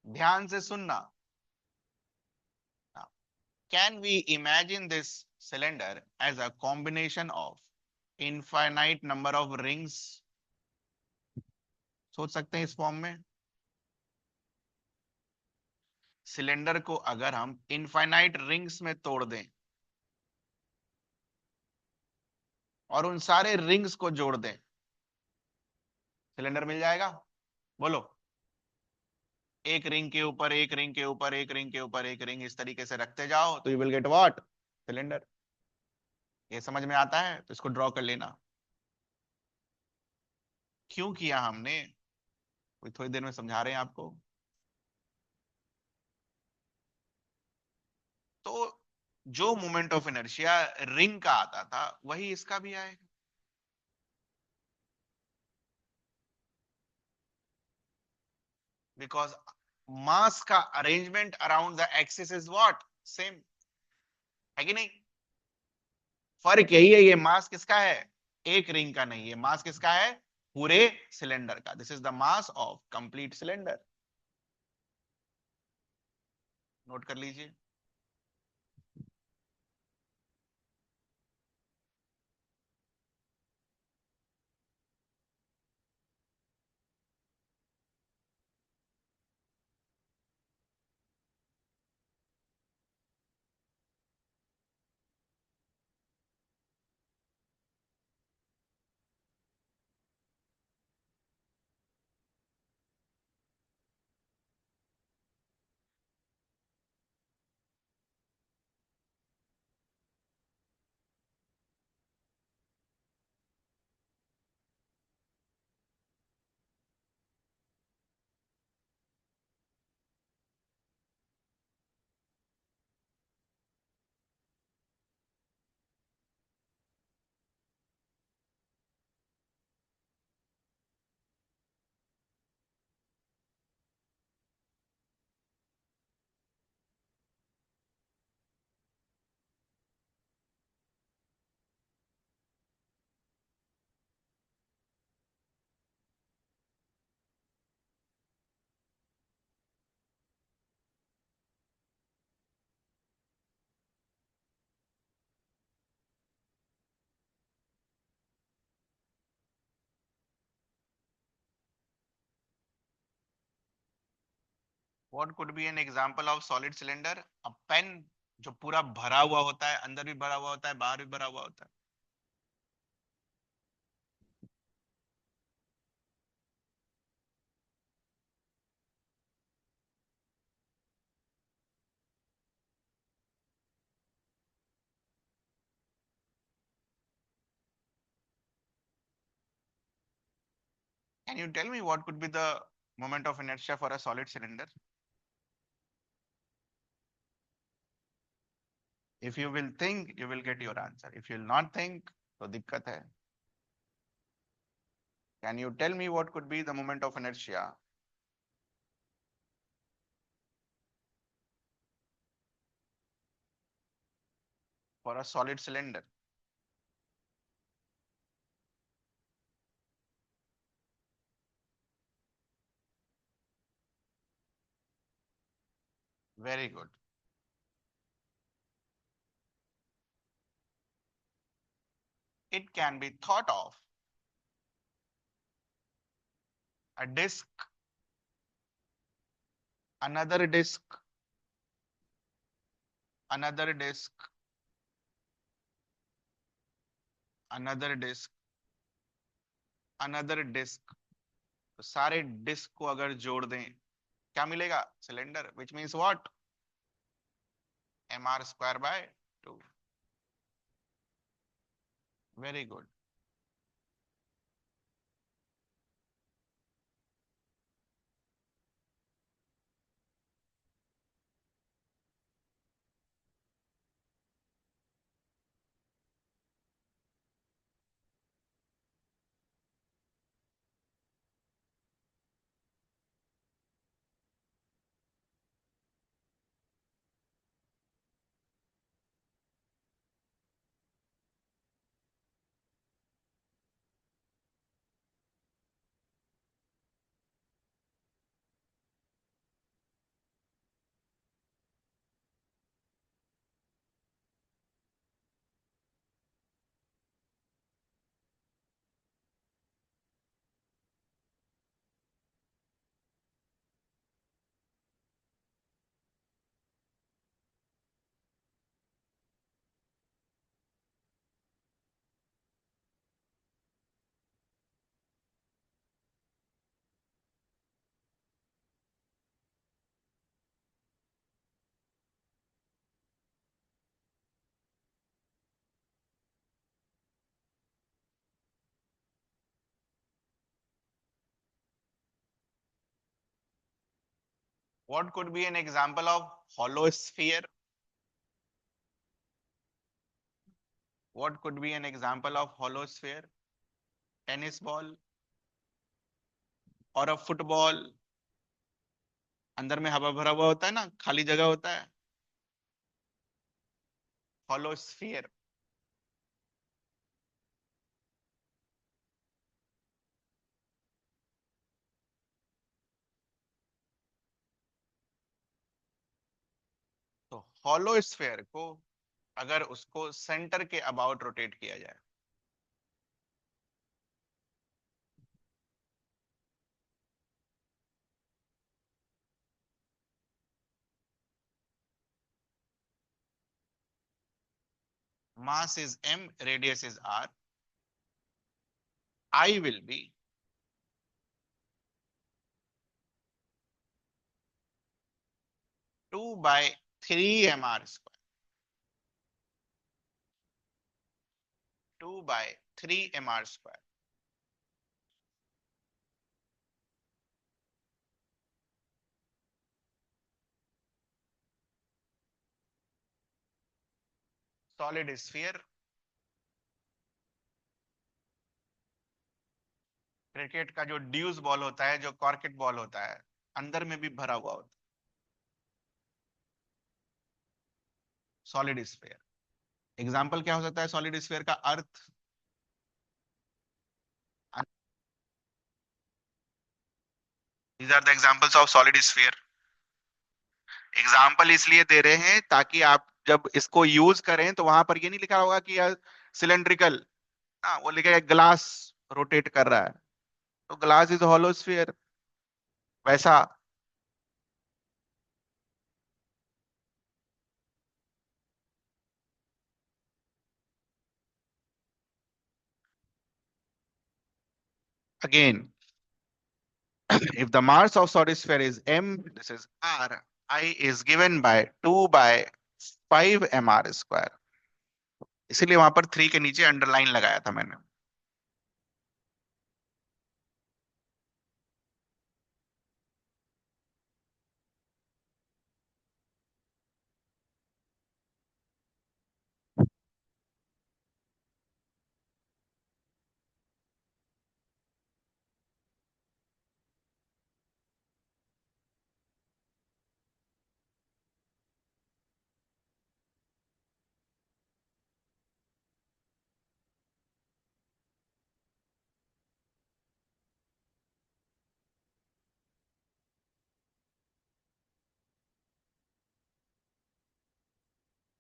ध्यान से सुनना। Can we imagine this cylinder as a combination of infinite number of rings? सोच सकते हैं इस फॉर्म में। सिलेंडर को अगर हम इनफाइनाइट रिंग्स में तोड़ दें और उन सारे रिंग्स को जोड़ दें, सिलेंडर मिल जाएगा। बोलो। एक रिंग के ऊपर एक रिंग के ऊपर एक रिंग के ऊपर एक रिंग, इस तरीके से रखते जाओ तो you will get what, cylinder. ये समझ में आता है तो इसको ड्रॉ कर लेना। क्यों किया हमने, कोई थोड़ी देर में समझा रहे हैं आपको। तो जो मोमेंट ऑफ इनर्शिया रिंग का आता था वही इसका भी आएगा। बिकॉज मास का arrangement around the axis is what, same, है कि नहीं। फर्क यही है, ये मास किसका है, एक रिंग का नहीं है, मास किसका है, पूरे सिलेंडर का। This is the mass of complete cylinder. Note कर लीजिए। What could be an example of solid cylinder, a pen, जो पूरा भरा हुआ होता है, अंदर भी भरा हुआ होता है बाहर भी भरा हुआ होता है। Can you tell me what could be the moment of inertia for a solid cylinder. If you will think you will get your answer, if you will not think तो दिक्कत है। Can you tell me what could be the moment of inertia for a solid cylinder. Very good. It can be thought of a disk, another disk, another disk, another disk, another disk. तो सारे disc को अगर जोड़ दें क्या मिलेगा? Cylinder, which means what? mr² by 2. Very good. What could be an example of hollow sphere? What could be an example of hollow sphere? Tennis ball और अ football. अंदर में हवा भरा हुआ होता है ना, खाली जगह होता है. Hollow sphere. तो हॉलो स्फीयर को अगर उसको सेंटर के अबाउट रोटेट किया जाए, mass is m, radius is r, I will be 2/3 mr². 2/3 mr². Solid sphere. Cricket का जो ड्यूस बॉल होता है, जो कॉर्केट बॉल होता है, अंदर में भी भरा हुआ होता है. Solid sphere. एग्जाम्पल क्या हो सकता है सॉलिड स्फीयर का? अर्थ. These are the examples of solid sphere. Example इसलिए दे रहे हैं ताकि आप जब इसको यूज करें तो वहां पर ये नहीं लिखा होगा कि सिलेंड्रिकल. हाँ, वो लिखा है ग्लास रोटेट कर रहा है, तो ग्लास इज हॉलो स्फीयर. वैसा again, if the mass of solid sphere is m, this is r, I is given by 2/5 mr². इसीलिए वहां पर 3 के नीचे अंडरलाइन लगाया था मैंने.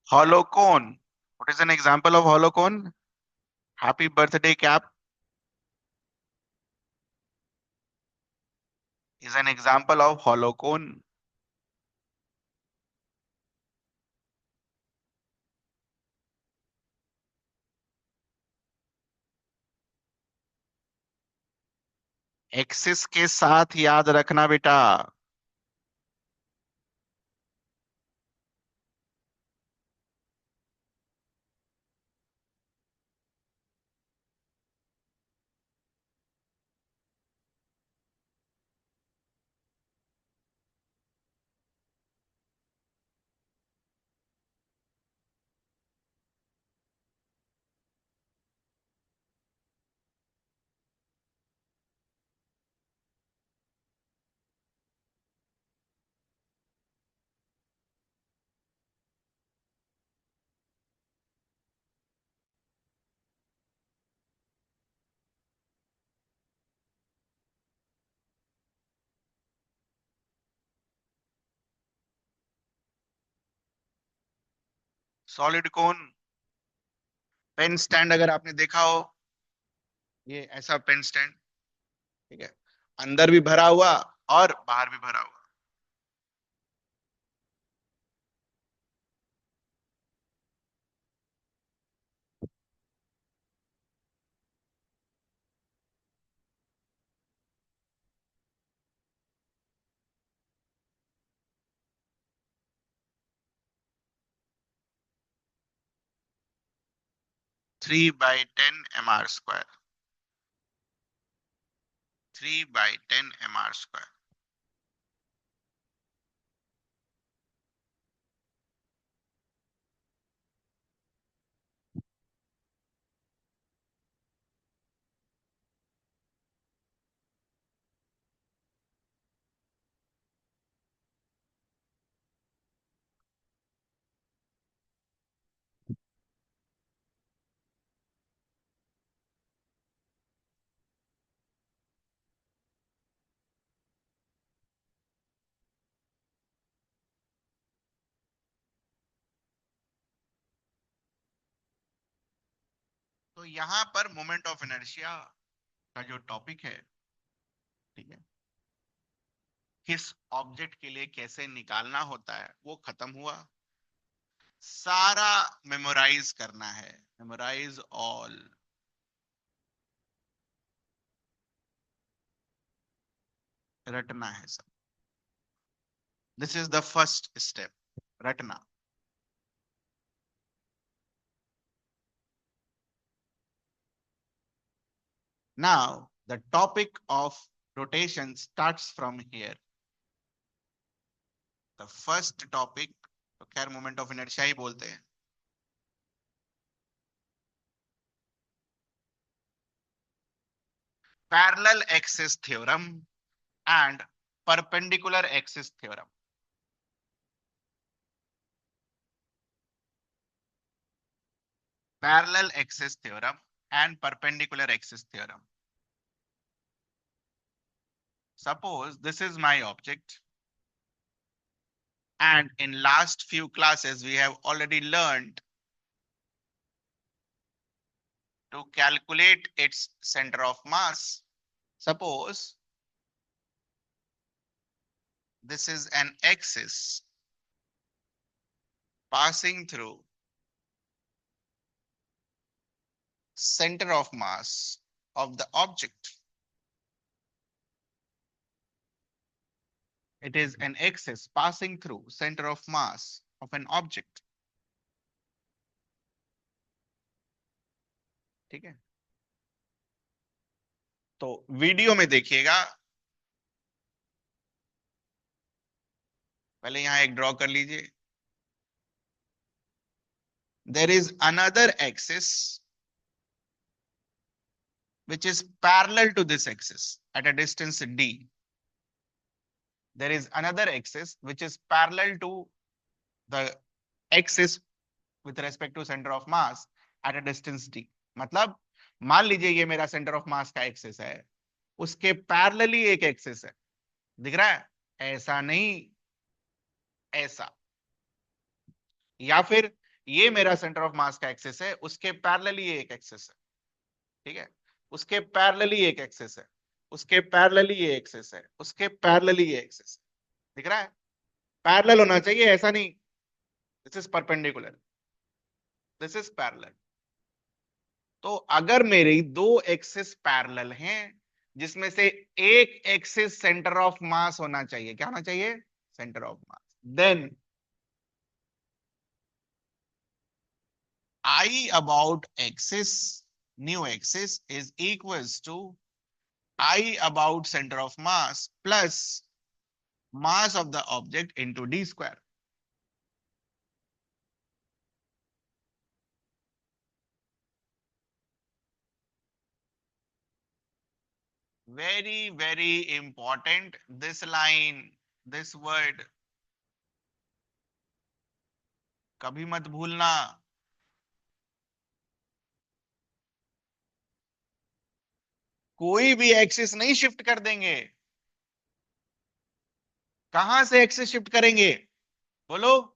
Hollow cone. What is an example of hollow cone? Happy birthday cap is an example of hollow cone. Axis के साथ याद रखना बेटा। सॉलिड कोन पेन स्टैंड अगर आपने देखा हो, ये ऐसा पेन स्टैंड, ठीक है, अंदर भी भरा हुआ और बाहर भी भरा हुआ। 3/10 m r²। 3/10 m r²। तो यहां पर मोमेंट ऑफ इनर्शिया का जो टॉपिक है, ठीक है, किस ऑब्जेक्ट के लिए कैसे निकालना होता है, वो खत्म हुआ। सारा मेमोराइज करना है, मेमोराइज ऑल, रटना है सब। This is the first step, रटना। Now the topic of rotation starts from here. The first topic, तो खैर मोमेंट ऑफ इनर्शिया ही बोलते हैं। Parallel axis theorem and perpendicular axis theorem. Parallel axis theorem and perpendicular axis theorem. Suppose this is my object, and in last few classes we have already learned to calculate its center of mass. Suppose this is an axis passing through center of mass of the object. It is an axis passing through center of mass of an object. ठीक है, तो video में देखिएगा, पहले यहां एक draw कर लीजिए। There is another axis which is parallel to this axis at a distance d. There is another axis which is parallel to the axis with respect to center of mass at a distance d. मतलब मान लीजिए ये मेरा centre of मास का axis है, उसके parallelly एक axis है, दिख रहा है, ऐसा नहीं, ऐसा। या फिर ये मेरा सेंटर ऑफ मास का एक्सिस है, उसके पैरेलली एक एक्सिस है, ठीक है, उसके पैरेलली एक एक्सिस है, उसके पैरेलली ये एक्सिस है, उसके पैरेलली ये एक्सिस है, दिख रहा है, पैरेलल होना चाहिए, ऐसा नहीं। This is perpendicular, this is parallel. तो अगर मेरी दो एक्सिस पैरेलल हैं, जिसमें से एक एक्सिस सेंटर ऑफ मास होना चाहिए। क्या होना चाहिए? Centre of mass. Then I about axis, new axis is equals to I about center of mass plus mass of the object into d square. Very, very important. This line, this word, कभी मत भूलना। कोई भी axis नहीं shift कर देंगे। कहां से एक्सिस शिफ्ट करेंगे? बोलो।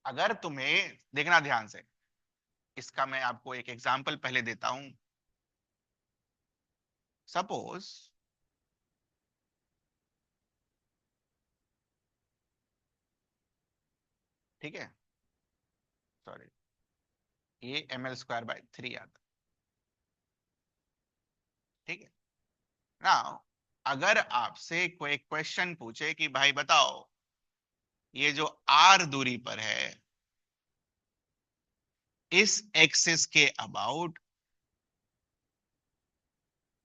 अगर तुम्हें देखना ध्यान से, इसका मैं आपको एक एग्जांपल पहले देता हूं। सपोज, ठीक है, सॉरी, ये ml²/3 आता। ठीक है। नाउ अगर आपसे कोई क्वेश्चन पूछे कि भाई बताओ, ये जो r दूरी पर है, इस एक्सिस के अबाउट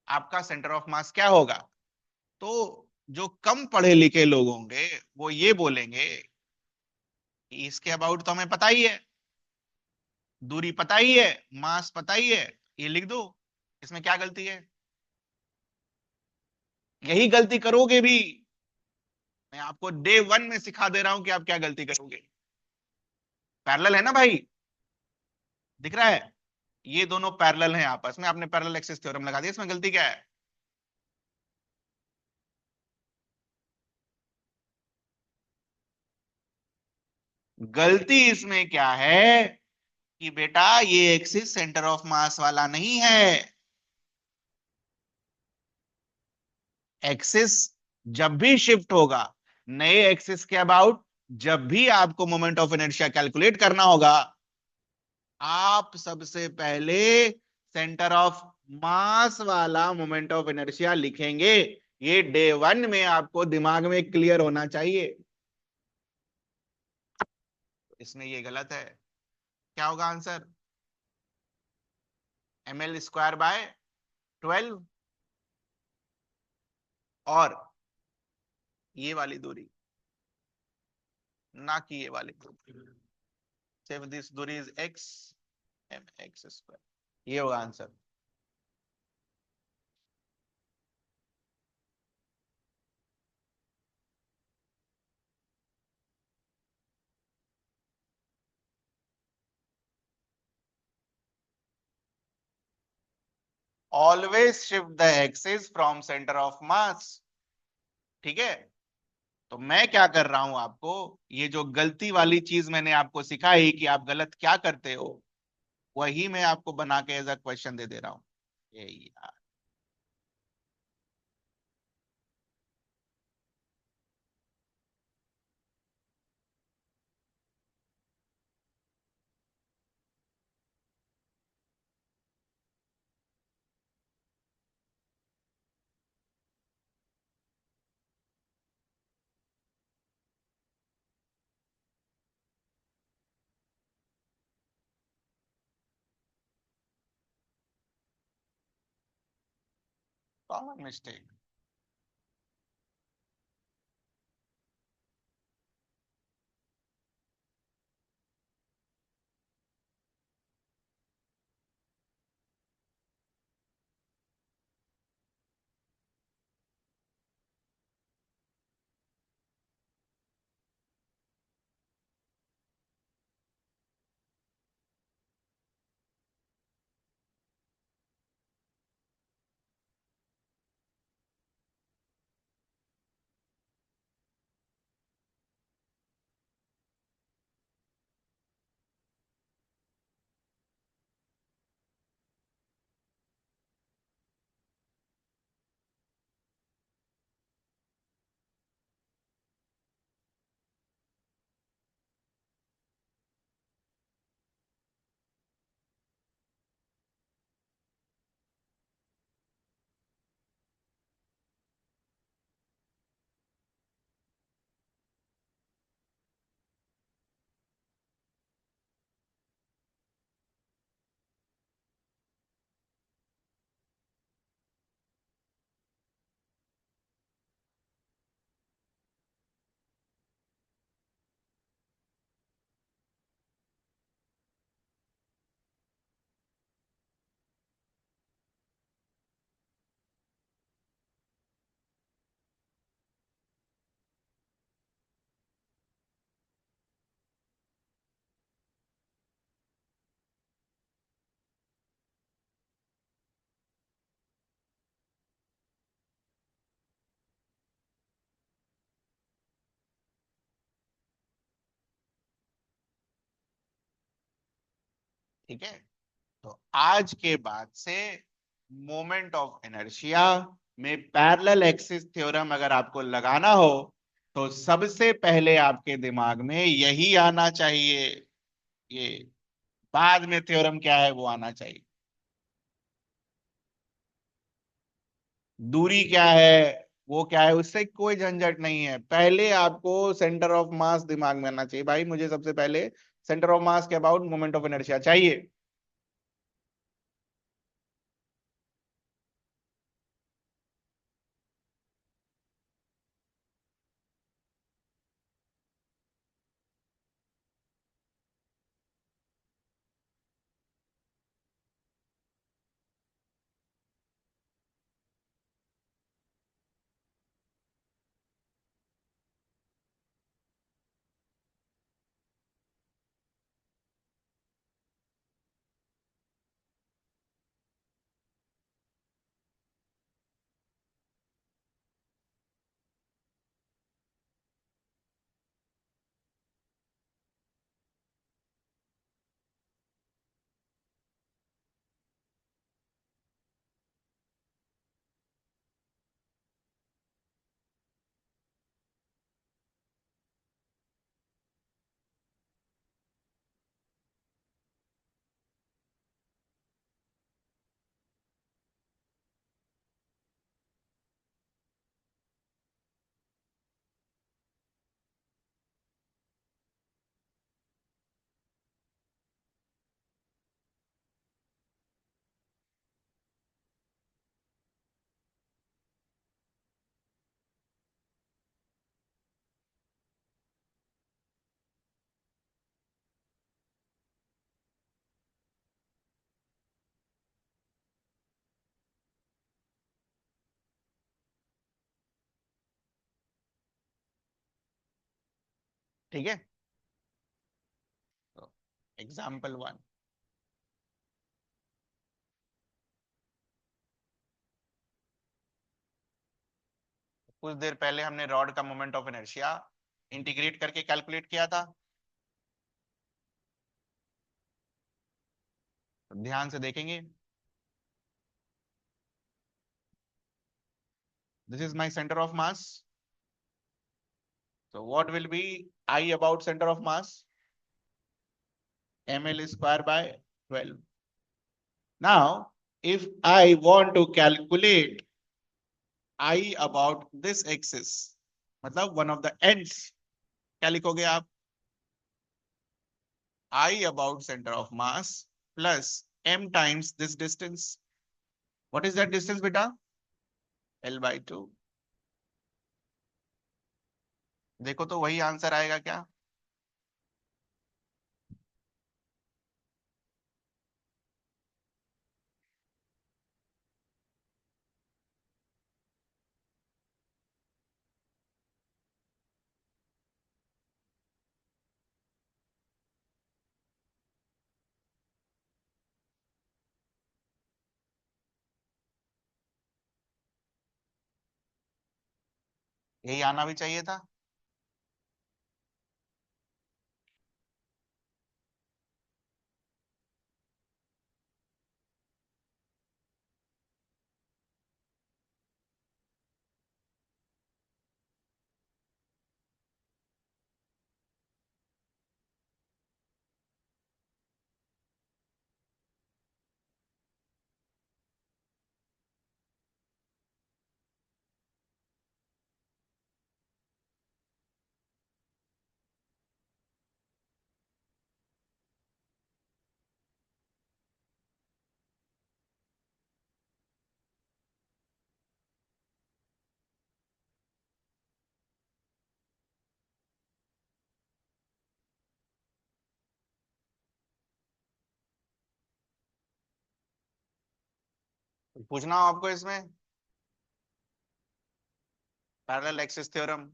आपका सेंटर ऑफ मास क्या होगा? तो जो कम पढ़े लिखे लोग होंगे वो ये बोलेंगे कि इसके अबाउट तो हमें पता ही है, दूरी पता ही है, मास पता ही है, ये लिख दो, इसमें क्या गलती है? यही गलती करोगे भी। मैं आपको डे 1 में सिखा दे रहा हूं कि आप क्या गलती करोगे। पैरेलल है ना भाई? दिख रहा है? ये दोनों पैरेलल हैं आपस में, आपने पैरेलल एक्सिस थ्योरम लगा दिया, इसमें गलती क्या है? गलती इसमें क्या है कि बेटा ये एक्सिस सेंटर ऑफ मास वाला नहीं है। एक्सिस जब भी शिफ्ट होगा नए एक्सिस के अबाउट, जब भी आपको मोमेंट ऑफ इनर्शिया कैलकुलेट करना होगा, आप सबसे पहले सेंटर ऑफ मास वाला मोमेंट ऑफ इनर्शिया लिखेंगे। ये डे 1 में आपको दिमाग में क्लियर होना चाहिए। इसमें ये गलत है। क्या होगा आंसर? ml²/12 और ये वाली दूरी, ना कि ये वाली दूरी। सिर्फ दिस दूरी इज x, mx²। ये होगा answer. Always shift the axis from centre of मास। ठीक है। तो मैं क्या कर रहा हूं आपको, ये जो गलती वाली चीज मैंने आपको सिखाई कि आप गलत क्या करते हो, वही मैं आपको बना के एज अ क्वेश्चन दे दे रहा हूं। ये यार, कॉमन मिस्टेक। ठीक है। तो आज के बाद से मोमेंट ऑफ इनर्शिया में पैरेलल एक्सिस थ्योरम अगर आपको लगाना हो तो सबसे पहले आपके दिमाग में यही आना चाहिए। ये बाद में थ्योरम क्या है वो आना चाहिए। दूरी क्या है वो क्या है उससे कोई झंझट नहीं है, पहले आपको सेंटर ऑफ मास दिमाग में आना चाहिए। भाई मुझे सबसे पहले सेंटर ऑफ मास के अबाउट मोमेंट ऑफ इनर्शिया चाहिए। ठीक है। तो एग्जाम्पल वन, कुछ देर पहले हमने रॉड का मोमेंट ऑफ इनर्शिया इंटीग्रेट करके कैलकुलेट किया था। तो ध्यान से देखेंगे, this is my centre of mass. So what will be I about center of mass? ml square by 12. Now, if I want to calculate I about this axis, मतलब one of the ends, क्या लिखोगे आप? I about center of mass plus m times this distance. What is that distance, beta? L by 2. देखो तो वही answer आएगा क्या? यही आना भी चाहिए था। पूछना हो आपको इसमें parallel axis theorem.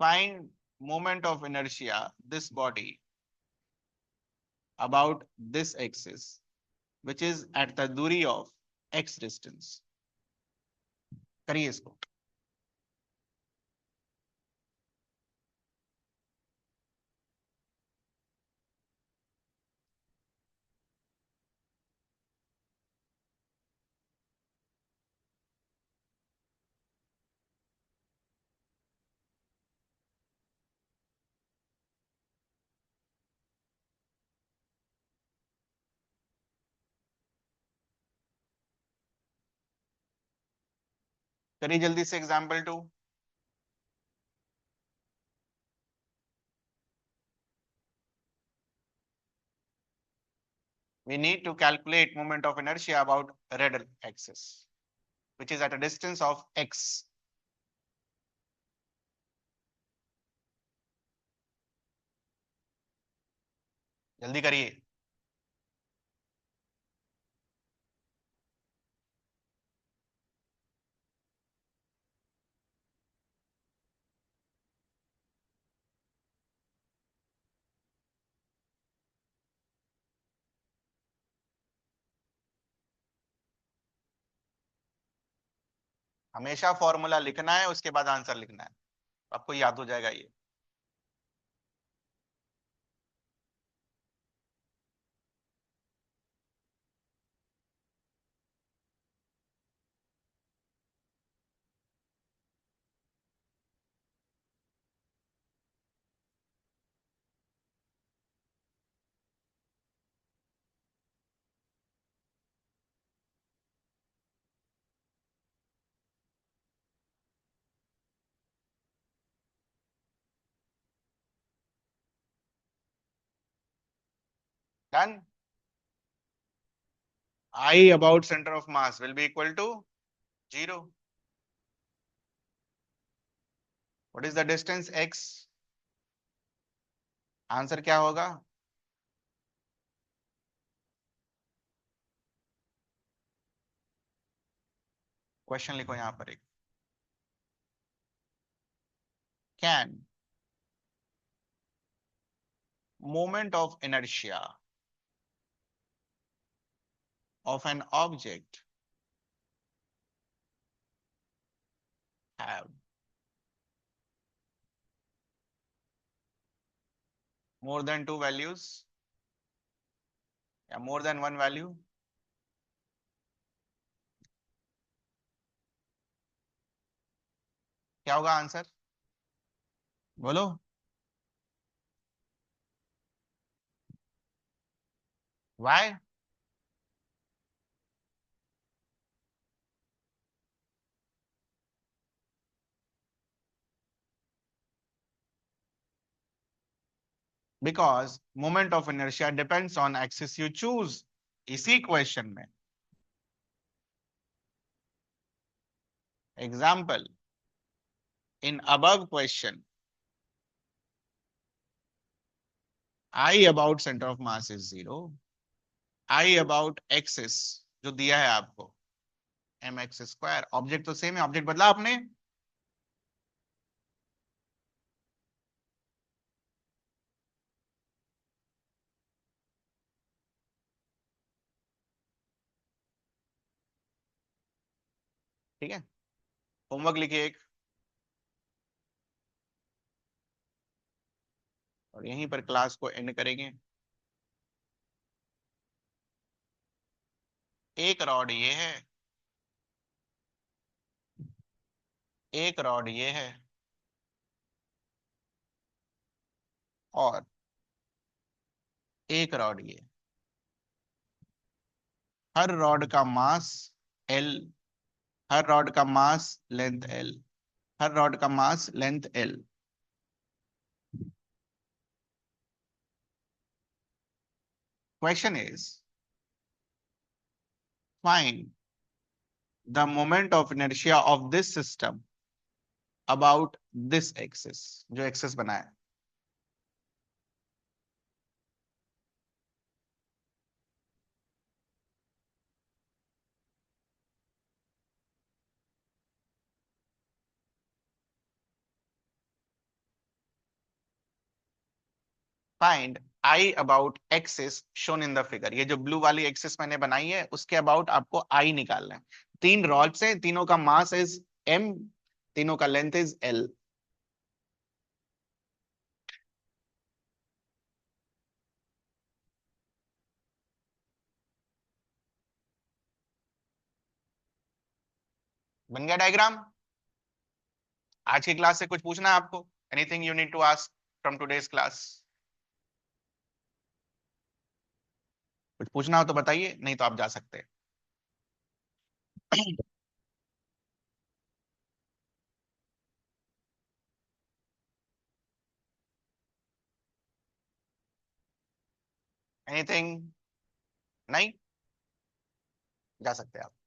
Find moment of inertia, this body, about this axis, which is at the दूरी of x distance. करिए इसको. करिए जल्दी से example 2. We need to calculate moment of inertia about red axis, which is at a distance of x. जल्दी करिए. हमेशा formula लिखना है, उसके बाद आंसर लिखना है. आपको याद हो जाएगा ये. Done. I about center of mass will be equal to 0. What is the distance x? Answer क्या होगा? क्वेश्चन लिखो यहां पर एक. Can moment of inertia of an object have more than two values या more than one value? क्या होगा answer? बोलो. Why? Because moment of inertia depends on axis you choose. इसी क्वेश्चन में example, in above question, I about center of mass is 0. I about axis जो दिया है आपको mx स्क्वायर. ऑब्जेक्ट तो सेम है, ऑब्जेक्ट बदला आपने. ठीक है. होमवर्क लिखिए एक, और यहीं पर क्लास को एंड करेंगे. एक रॉड ये है, एक रॉड ये है, और एक रॉड ये. हर रॉड का मास L, हर रॉड का मास लेंथ L, हर रॉड का मास length L. Question is, find the moment of inertia of this system about this axis, जो axis बना है. Find I about axis shown in the figure. ये जो blue वाली axis मैंने बनाई है उसके अबाउट आपको आई निकालना है। तीन रॉड्स हैं, तीनों का मास इज m, तीनों का लेंथ इज l। बन गया डायग्राम। आज की क्लास से कुछ पूछना है आपको? Anything you need to ask from today's class? कुछ पूछना हो तो बताइए, नहीं तो आप जा सकते हैं। एनीथिंग? नहीं, जा सकते हैं आप।